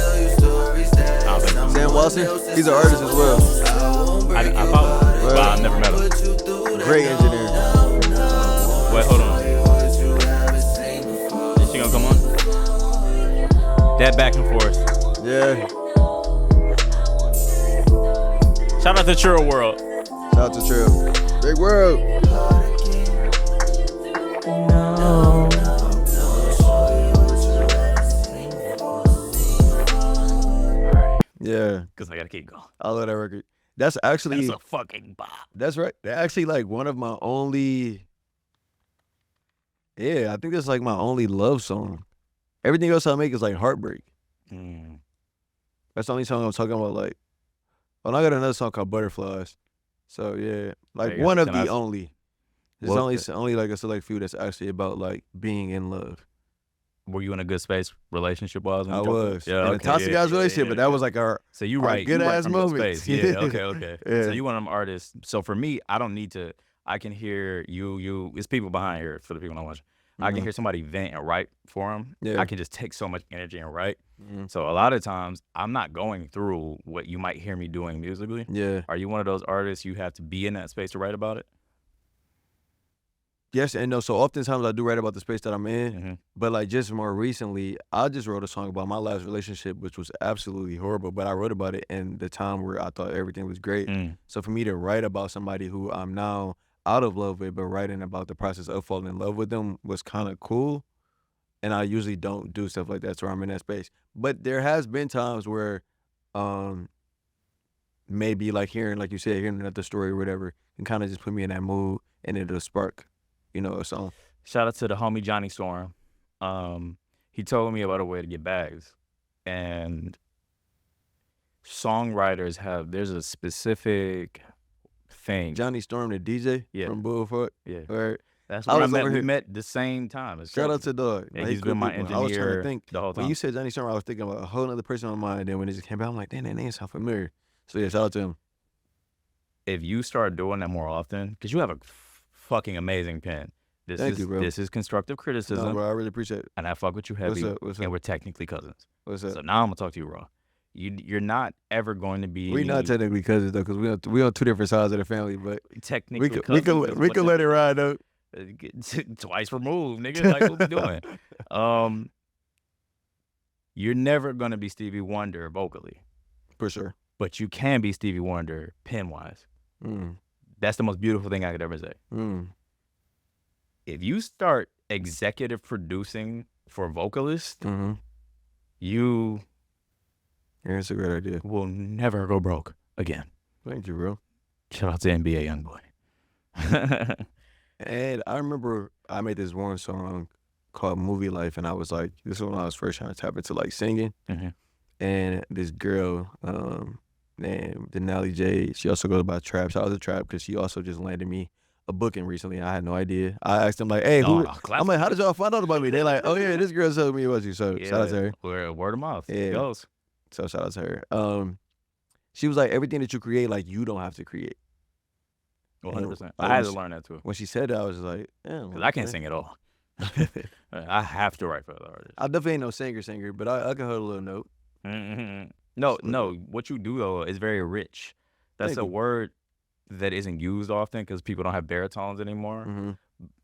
Sam Watson? He's an artist as well. I follow him, but I've never met him. Great engineer. Wait, hold on. Is she gonna come on? That back and forth. Yeah. Shout out to Churro World. Shout out to Trill. Big world. Yeah. Because I gotta keep going. I love that record. That's actually, That's a fucking bop. that's right. That's actually like one of my only, yeah, I think that's like my only love song. Everything else I make is like heartbreak. That's the only song I'm talking about. Like, oh, and I got another song called Butterflies. So yeah, like one of the only. There's only like a select few that's actually about like being in love. Were you in a good space relationship-wise? I was. Yeah, in a toxic guys relationship, but that was like our so you our right, good you right ass from good moments. space. Yeah, okay. Yeah. So you one of them artists. So for me, I don't need to. I can hear you. It's people behind here for the people not watching. I can hear somebody vent and write for them. Yeah. I can just take so much energy and write. Mhm. So a lot of times, I'm not going through what you might hear me doing musically. Yeah. Are you one of those artists you have to be in that space to write about it? Yes and no. So oftentimes I do write about the space that I'm in, Mm-hmm. but like just more recently, I just wrote a song about my last relationship, which was absolutely horrible. But I wrote about it in the time where I thought everything was great. So for me to write about somebody who I'm now out of love with, but writing about the process of falling in love with them was kind of cool. And I usually don't do stuff like that, so I'm in that space. But there has been times where maybe like hearing, like you said, hearing another story or whatever can kind of just put me in that mood and it'll spark, a song. Shout out to the homie Johnny Storm. He told me about a way to get bags. And songwriters there's a specific thing. Johnny Storm, the DJ from Bullfuck. Yeah. Right. That's I when was over we here. met the same time. It's Shout out crazy. to Dog. Yeah, Like, he's been my cool people. I was trying engineer to think. the whole time. When you said Johnny Storm, I was thinking about a whole other person on mine. And then when it just came back, I'm like, damn, that name sounds familiar. So yeah, shout out to him. If you start doing that more often, because you have a fucking amazing pen. Thank you, bro. This is constructive criticism. No, bro, I really appreciate it. And I fuck with you heavy. What's and up? we're technically cousins. What's up? So now I'm gonna talk to you raw. You're not ever going to be. We not technically cousins though, because we on two different sides of the family, but technically we can let it ride though. Twice removed, nigga. Like, what we doing? You're never gonna be Stevie Wonder vocally, For sure. but you can be Stevie Wonder pen wise. Mm. That's the most beautiful thing I could ever say. Mm. If you start executive producing for vocalists, Mm-hmm. you Yeah, it's a great idea. will never go broke again. Thank you, bro. Shout out to NBA Youngboy. And I remember I made this one song called Movie Life, and I was like, this is when I was first trying to tap into like singing. Mhm. And this girl, And Denali J, she also goes by Trap. Shout out to Trap because she also just landed me a booking recently. I had no idea. I asked them like, hey, who? I'm like, how did y'all find out about me? They're like, oh yeah, this girl told me about you. So shout out to her. Word of mouth. Yeah. It goes. So shout out to her. She was like, everything that you create, like you don't have to create. 100%. I had to learn that too. When she said that, I was like, yeah. Because I can't sing at all. I have to write for other artists. I definitely ain't no singer, but I can hold a little note. Mm-hmm. No. What you do though is very rich. That's a word that isn't used often because people don't have baritones anymore. Mm-hmm.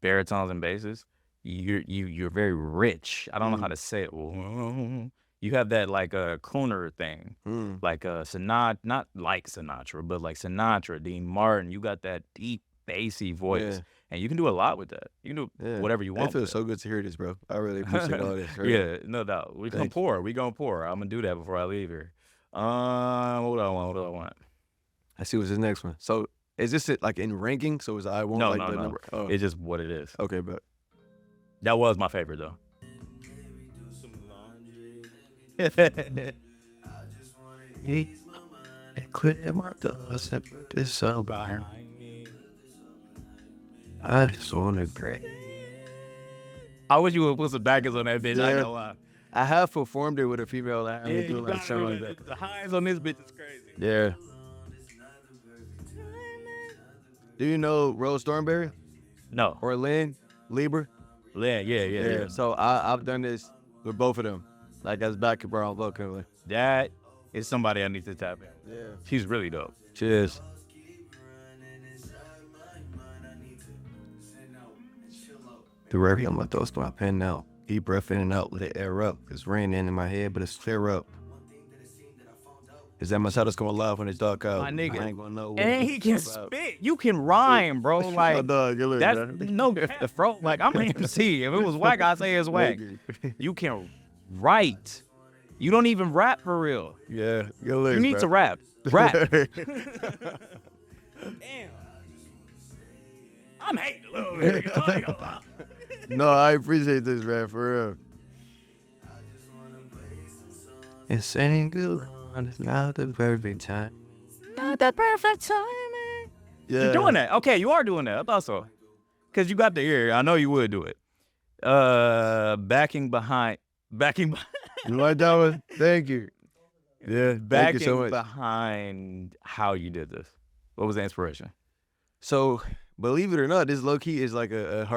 Baritones and basses. You're very rich. I don't know how to say it. You have that like a crooner thing, like a Sinatra, not like Sinatra, but like Sinatra, Dean Martin. You got that deep bassy voice, and you can do a lot with that. You can do whatever you want. It feels so good to hear this, bro. I really appreciate all this. Right? Yeah, no doubt. We gonna pour. I'm gonna do that before I leave here. What do I want? I see what's his next one. So is this it like in ranking? So is I won't no. number? Oh. It's just what it is. Okay, but that was my favorite though. Quit my dust and put this song behind me. I just wanna great. I wish you would put some backers on that bitch. I ain't gonna lie. I have performed it with a female. You like that. The highs on this bitch is crazy. Yeah. Do you know Rose Thornberry? No. Or Lynn Lieber? Lynn, yeah. So I've done this with both of them. Like as backup on vocally. That is somebody I need to tap in. Yeah. She's really dope. Cheers. The reverie, I'm gonna throw my pen out. Deep breath in and out, let it air up. It's raining in my head, but it's clear up. Is that my shadow's gonna live when it's dark out? My nigga. I ain't gonna know. And he can spit. You can rhyme, bro. Like that's no cap, bro. Like I'm an MC. If it was whack, I'd say it's whack. You can write. You don't even rap for real. Yeah, you need to rap. Rap. Damn. I'm hating a little bit. No, I appreciate this, man, for real. It's ain't good. It's not the perfect time. Not the perfect timing. Yeah. You're doing that. Okay, you are doing that. I thought so. Because you got the ear. I know you would do it. Backing behind. You like that one? Thank you. Yeah, thank you so much. Behind how you did this. What was the inspiration? So, believe it or not, this low-key is like a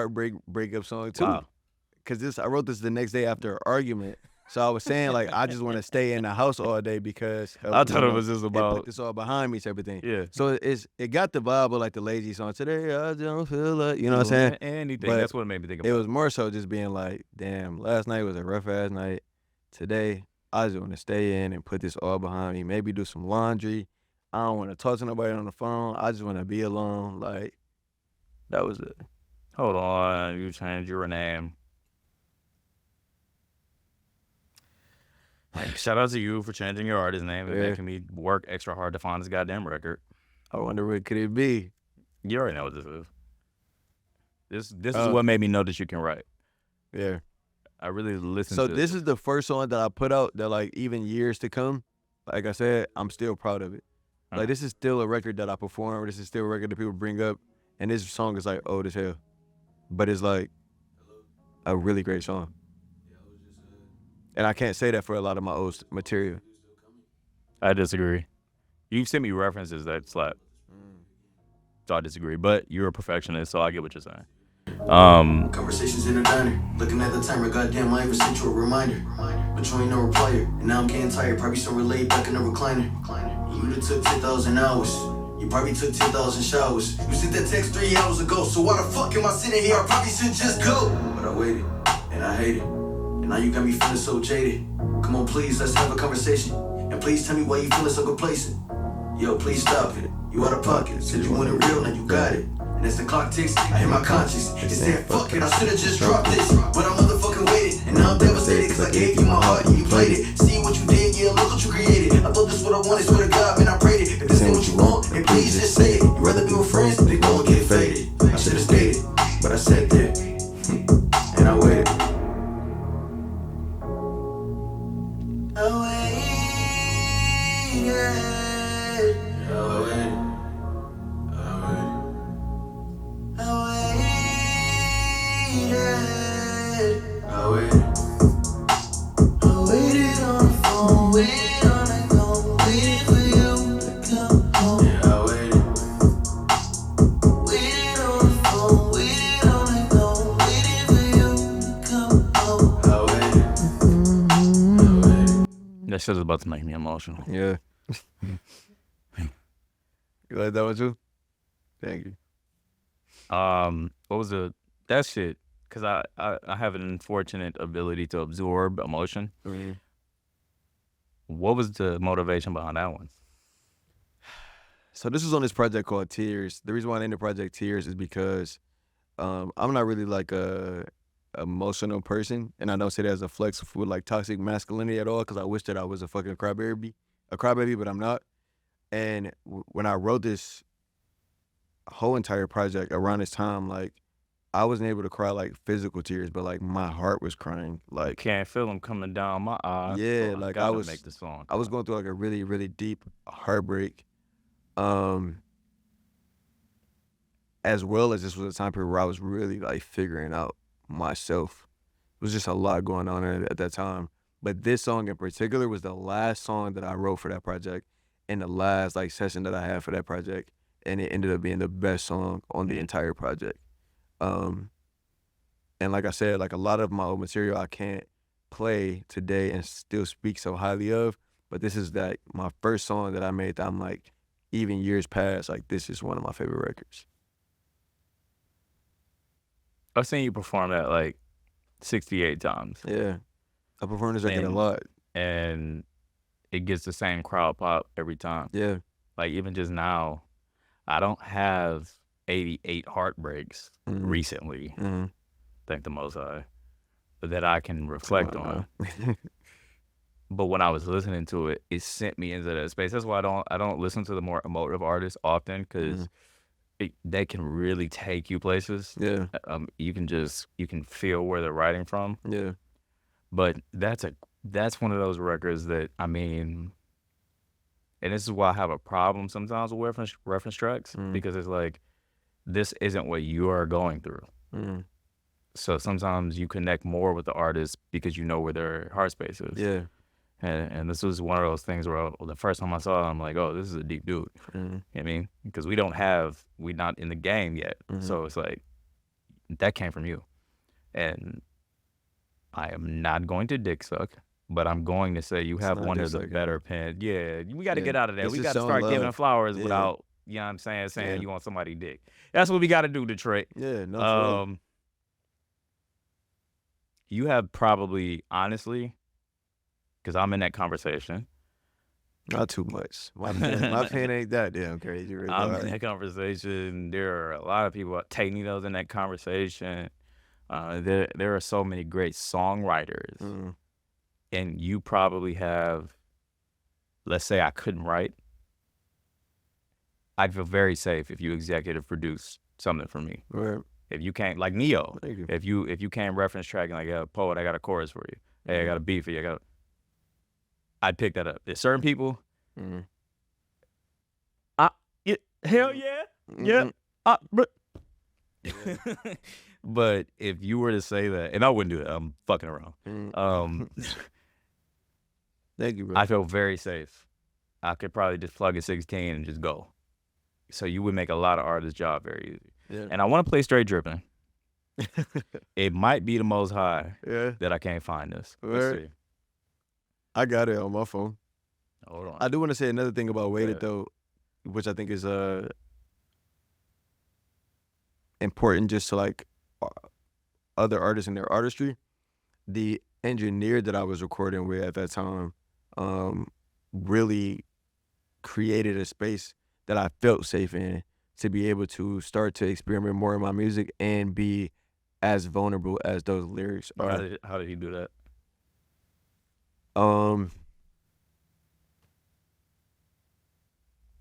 breakup song too. Wow. Because I wrote this the next day after an argument. So I was saying like I just want to stay in the house all day because I thought it was just about put this all behind me, type of thing. Yeah. So it got the vibe of like the lazy song. Today I don't feel like, you know what I'm saying? Anything. But that's what it made me think about. It was more so just being like, damn, last night was a rough ass night. Today I just want to stay in and put this all behind me. Maybe do some laundry. I don't want to talk to nobody on the phone. I just want to be alone. Like that was it. Hold on, you changed your name. Shout out to you for changing your artist name and making me work extra hard to find this goddamn record. I wonder what could it be. You already know what this is. This is what made me know that you can write. Yeah. I really listened to this is the first song that I put out that like even years to come, like I said, I'm still proud of it. Like this is still a record that I perform. This is still a record that people bring up. And this song is like old as hell. But it's like a really great song. And I can't say that for a lot of my old material. I disagree. You've sent me references that slap. So I disagree. But you're a perfectionist, so I get what you're saying. Conversations in the diner. Looking at the timer, goddamn, I even sent you a reminder. But you ain't no replier. And now I'm getting tired. Probably so relayed back in the recliner. You done took 10,000 hours. You probably took 10,000 showers. You sent that text 3 hours ago. So why the fuck am I sitting here? I probably should just go. But I waited, and I hate it. And now you got me feeling so jaded. Come on, please, let's have a conversation. And please tell me why you feeling so complacent. Yo, please stop it. You out of pocket. Said you wanted real, now you got it. And as the clock ticks, I hear my conscience. It said, fuck it, I should've just dropped this. But I motherfucking waited. And now I'm devastated, cause I gave you my heart and you played it. See what you did, yeah, look what you created. I thought this what I wanted, swear to God, man, I prayed it. If this ain't what you want, then please just say it. You'd rather be with friends, they won't get faded. I should've stayed, but I sat there. And I waited. I waited. shit is about to make me emotional. Yeah. You like that one too? Thank you. What was that shit? Because I have an unfortunate ability to absorb emotion. Mm-hmm. What was the motivation behind that one? So this was on this project called Tears. The reason why I named the project Tears is because I'm not really like a emotional person, and I don't say that as a flex with like toxic masculinity at all, because I wish that I was a fucking crybaby, but I'm not. And when I wrote this whole entire project around this time, like I wasn't able to cry like physical tears, but like my heart was crying. Like Can't feel them coming down my eyes. yeah, so like gotta make the song. I was going through like a really, really deep heartbreak. As well as this was a time period where I was really like figuring out myself. It was just a lot going on at that time. But this song in particular was the last song that I wrote for that project and the last like session that I had for that project. And it ended up being the best song on the entire project. And like I said, like a lot of my old material I can't play today and still speak so highly of. But this is like my first song that I made that I'm like, even years past, like this is one of my favorite records. I've seen you perform that like 68 times. Yeah. I perform this record a lot. And it gets the same crowd pop every time. Yeah. Like even just now, I don't have 88 heartbreaks recently. Thank the Most High. But that I can reflect on. But when I was listening to it, it sent me into that space. That's why I don't listen to the more emotive artists often, because they can really take you places. Yeah. You can feel where they're writing from. Yeah. But that's one of those records that, I mean, and this is why I have a problem sometimes with reference tracks, because it's like, this isn't what you are going through. So sometimes you connect more with the artist because you know where their heart space is. Yeah. And this was one of those things where the first time I saw it, I'm like, oh, this is a deep dude. You know what I mean? Because we're not in the game yet. So it's like, that came from you. And I am not going to dick suck, but I'm going to say you have one of the better pens. Yeah, we got to get out of that. We got to start giving flowers without, you know what I'm saying you want somebody dick. That's what we got to do, Detroit. Yeah, no. You have probably, honestly, because I'm in that conversation. Not too much. My pen ain't that damn crazy. Right? I'm in that conversation. There are a lot of people, Tagnito's in that conversation. There are so many great songwriters. And you probably have, let's say I couldn't write. I'd feel very safe if you executive produce something for me. Right. If you can't, like Neo, Thank you. if you can't reference track and like, yeah, poet, I got a chorus for you. Hey, I got a beat for you. I'd pick that up. There's certain people. Hell yeah. But if you were to say that, and I wouldn't do it, I'm fucking around. Thank you, bro. I feel very safe. I could probably just plug a 16 and just go. So you would make a lot of artists' job very easy. Yeah. And I want to play Straight Drippin'. It might be the Most High that I can't find this. Let's see. I got it on my phone. Hold on. I do want to say another thing about Waited though, which I think is important just to like other artists in their artistry. The engineer that I was recording with at that time really created a space that I felt safe in to be able to start to experiment more in my music and be as vulnerable as those lyrics are. How did he do that?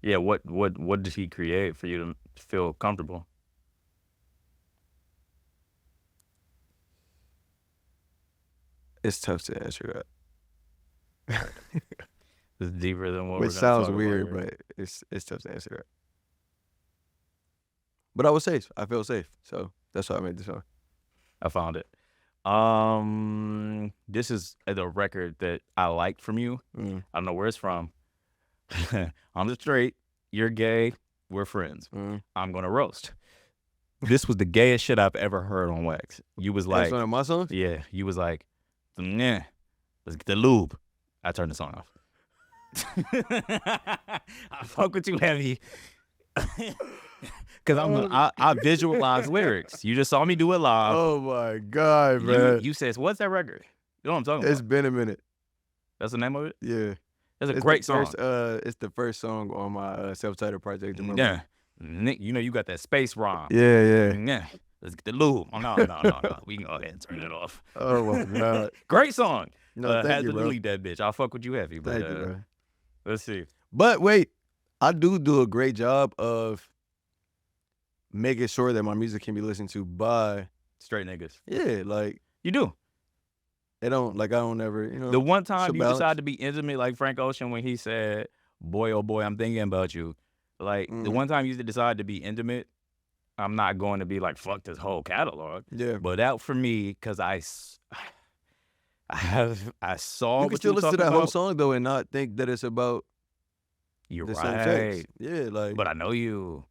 Yeah, what did he create for you to feel comfortable? It's tough to answer that. It's deeper than what Which we're sounds talk weird, about here. but it's tough to answer that. But I was safe. I felt safe. So that's why I made the song. I found it. This is the record that I liked from you. I don't know where it's from. I'm just straight. You're gay. We're friends. I'm gonna roast. This was the gayest shit I've ever heard on wax. You was like, that's one of my songs? Yeah. You was like, nah, let's get the lube. I turned the song off. I fuck with you heavy. Cause I visualize lyrics. You just saw me do it live. Oh my God, man. You said, what's that record? You know what I'm talking It's about? been a minute. That's the name of it? Yeah. That's a great song. It's the first song on my self-titled project. Yeah. You know you got that space rhyme. Yeah. Yeah. Let's get the lube. Oh, no. We can go ahead and turn it off. Oh my God. Great song. No, thank had you, to bro. delete that bitch. I'll fuck with you heavy. But, Thank you, bro. Let's see. But wait, I do a great job of making sure that my music can be listened to by Straight niggas. Yeah, like You do. I don't ever, The one time should you balance. decide to be intimate like Frank Ocean when he said, boy, oh boy, I'm thinking about you. Like, the one time you decide to be intimate, I'm not going to be like, fuck this whole catalog. Yeah. But that for me, because I saw You can what still you were listen to talking that whole about. song though and not think that it's about You're the same sex. right. Yeah, like But I know you.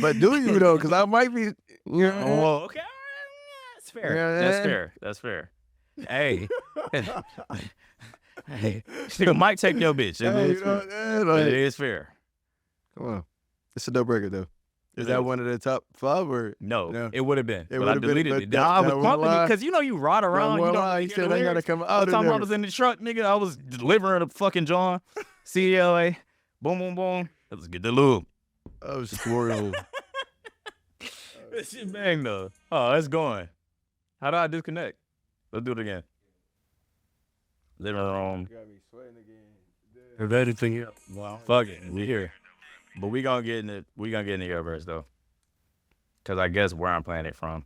but do you though? Because I might be, you know. Oh, okay. That's fair. Yeah. That's fair. Hey. Hey. Nigga might take your bitch. Hey, It's you know, fair. yeah, like, It is fair. come on. It's a dope record though. Is It that is. one of the top 5 or No, it would have been. It but I would've been, deleted but it. that- I was that one pumping it line- because you know you ride around. one You line, don't he hear said the I gotta lyrics. come One out of time I there. was in the truck, nigga. I was delivering a fucking John. CLA. Boom, boom, boom. Let's get the lube. I was swirl. That shit bang though. Oh, it's going. How do I disconnect? Let's do it again. Living room. Got me sweating again. If anything else. Wow. Fuck it. We here. But we gonna get in it. We gonna get in the air verse though. Cause I guess where I'm playing it from.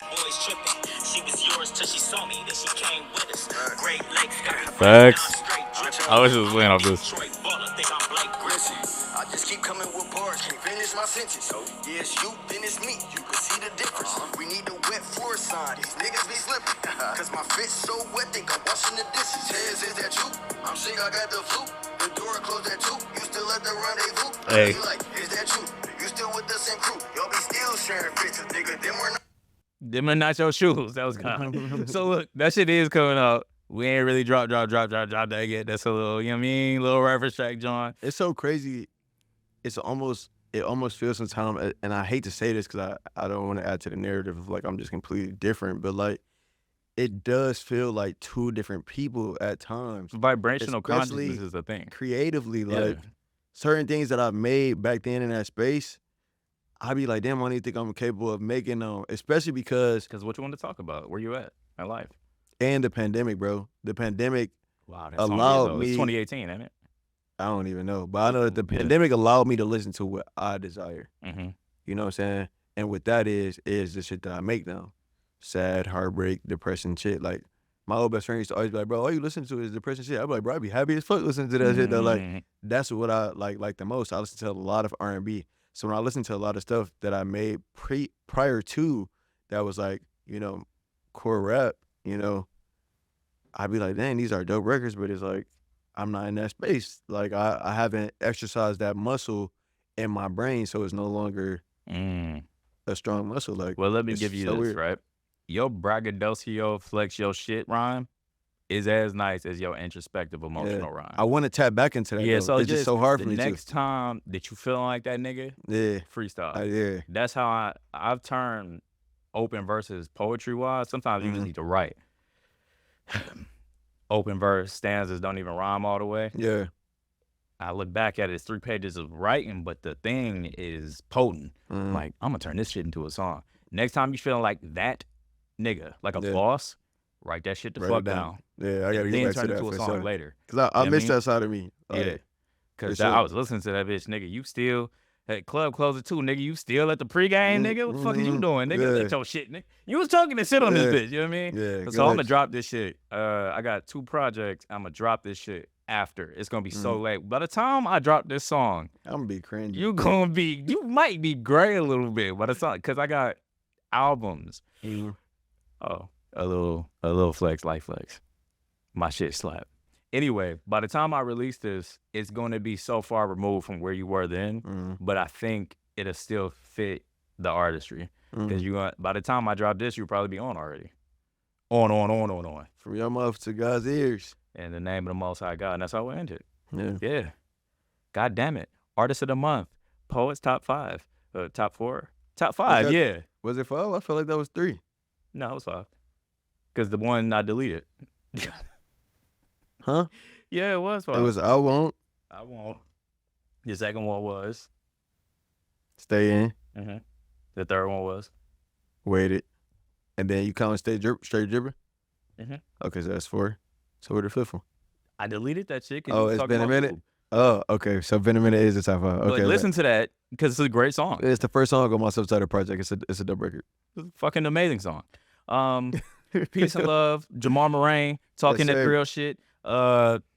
Boys tripping. She was yours till she saw me. Then she came with us. Great Lakes got me Facts. straight I was just playing off this. Detroit baller, think I'm Blake Griffin. Listen, I just keep coming with bars, can't finish my sentence. Yeah, it's you, then it's me. You can see the difference. We need a wet floor sign. These niggas be slipping. Cause my fit's so wet, think I'm washing the dishes. Tez, is that you? I'm sick, I got the flu. The door closed at 2. You still at the rendezvous? Hey. They like, is that you? You still with the same crew? Y'all be still sharing pictures, nigga. Them we're not. Them are not your shoes. That was kind of. So look, that shit is coming out. We ain't really drop that yet. That's a little, you know what I mean? Little reference track, John. It's so crazy. It almost feels sometimes, and I hate to say this because I don't want to add to the narrative of like I'm just completely different, but like it does feel like two different people at times. Vibrational Especially consciousness is a thing. Creatively, Yeah. like certain things that I've made back then in that space, I'd be like, damn, I don't even think I'm capable of making them, especially because Because what you want to talk about? Where you at in life? and the pandemic, bro. The pandemic Wow, that's allowed me. It's 2018, ain't it? I don't even know, but I know that the Yeah. pandemic allowed me to listen to what I desire. Mm-hmm. You know what I'm saying? And what that is the shit that I make now. Sad, heartbreak, depression shit. Like, my old best friend used to always be like, bro, all you listen to is depression shit. I'd be like, bro, I'd be happy as fuck listening to that shit though. Like, that's what I like the most. I listen to a lot of R&B. So when I listen to a lot of stuff that I made prior to that was like, you know, core rap, you know, I'd be like, dang, these are dope records, but it's like, I'm not in that space. Like, I haven't exercised that muscle in my brain, so it's no longer a strong muscle. Like, Well, let me it's give you so this, weird. right? Your braggadocio flex your shit rhyme is as nice as your introspective emotional rhyme. I want to tap back into that. Yeah, though. so it's just so hard for me the next time that you feeling like that nigga, too. freestyle. Yeah. That's how I've turned open verses poetry wise. Sometimes you just need to write. Open verse stanzas don't even rhyme all the way. Yeah. I look back at it, it's 3 pages of writing, but the thing is potent. Like, I'm gonna turn this shit into a song. Next time you feeling like that nigga, like a boss, write that shit the Write fuck it down. down. Yeah, I gotta And get then back turn to it that into a for song sure. later. Cause I You know miss what I that side of me. Yeah. Like, Cause for sure. I was listening to that bitch, nigga. You still at club closer too, nigga. You still at the pregame, nigga. What the fuck is you doing, nigga? Yeah. Let your shit, nigga. You was talking this shit on this Yeah. bitch. You know what I mean? Yeah, So go I'm ahead. gonna drop this shit. I got 2 projects. I'm gonna drop this shit after. It's gonna be so late. By the time I drop this song, I'm gonna be cringy. you might be gray a little bit by the time, cause I got albums. Oh, a little flex, light flex. My shit slap. Anyway, by the time I release this, it's gonna be so far removed from where you were then, but I think it'll still fit the artistry. Cause by the time I drop this, you'll probably be on already. On. From your mouth to God's ears. in the name of the Most High God. And that's how it ended. Yeah. Yeah. God damn it. Artist of the month. Poets top 5. Top 4. Top 5, yeah. Was it 5? I felt like that was 3. No, it was 5. Because the one I deleted. Huh? Yeah, it was 5. It was I Won't I won't. The second one was. Stay In, Mm-hmm. The third one was. Waited, and then you count straight dripping. Mhm. Okay, so that's 4. So where the 5th one? I deleted that shit. Oh, it's been a minute. Oh, okay. So Been a Minute is the top 5. Okay, But listen to that because it's a great song. It's the first song on my subtitle project. It's a dub record. It's a fucking amazing song. Peace and love. Jamar Marreign talking Yes, that sir. real shit.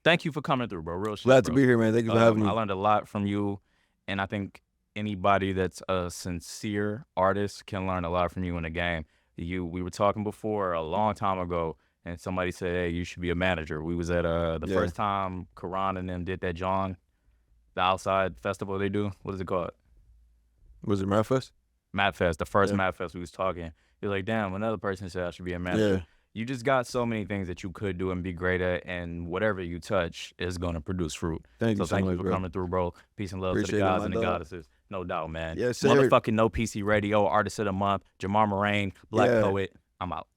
Thank you for coming through, bro. Real shit. Glad to bro. be here, man. Thank you for having me. I learned a lot from you, and I think anybody that's a sincere artist can learn a lot from you in the game. We were talking before a long time ago, and somebody said, "Hey, you should be a manager." We was at the Yeah. first time Karan and them did that the outside festival they do. What is it called? Was it Math Fest? Matt Fest. The first Yeah. Matt Fest we was talking. You're like, damn, another person said I should be a manager. Yeah. You just got so many things that you could do and be great at, and whatever you touch is gonna produce fruit. Thank So you so thank much, you for bro. coming through, bro. Peace and love to Appreciate the it, gods my and the dog. goddesses. No doubt, man. Yes, sir. Motherfucking No PC Radio, Artist of the Month, Jamar Marreign, Black Yeah. Poet. I'm out.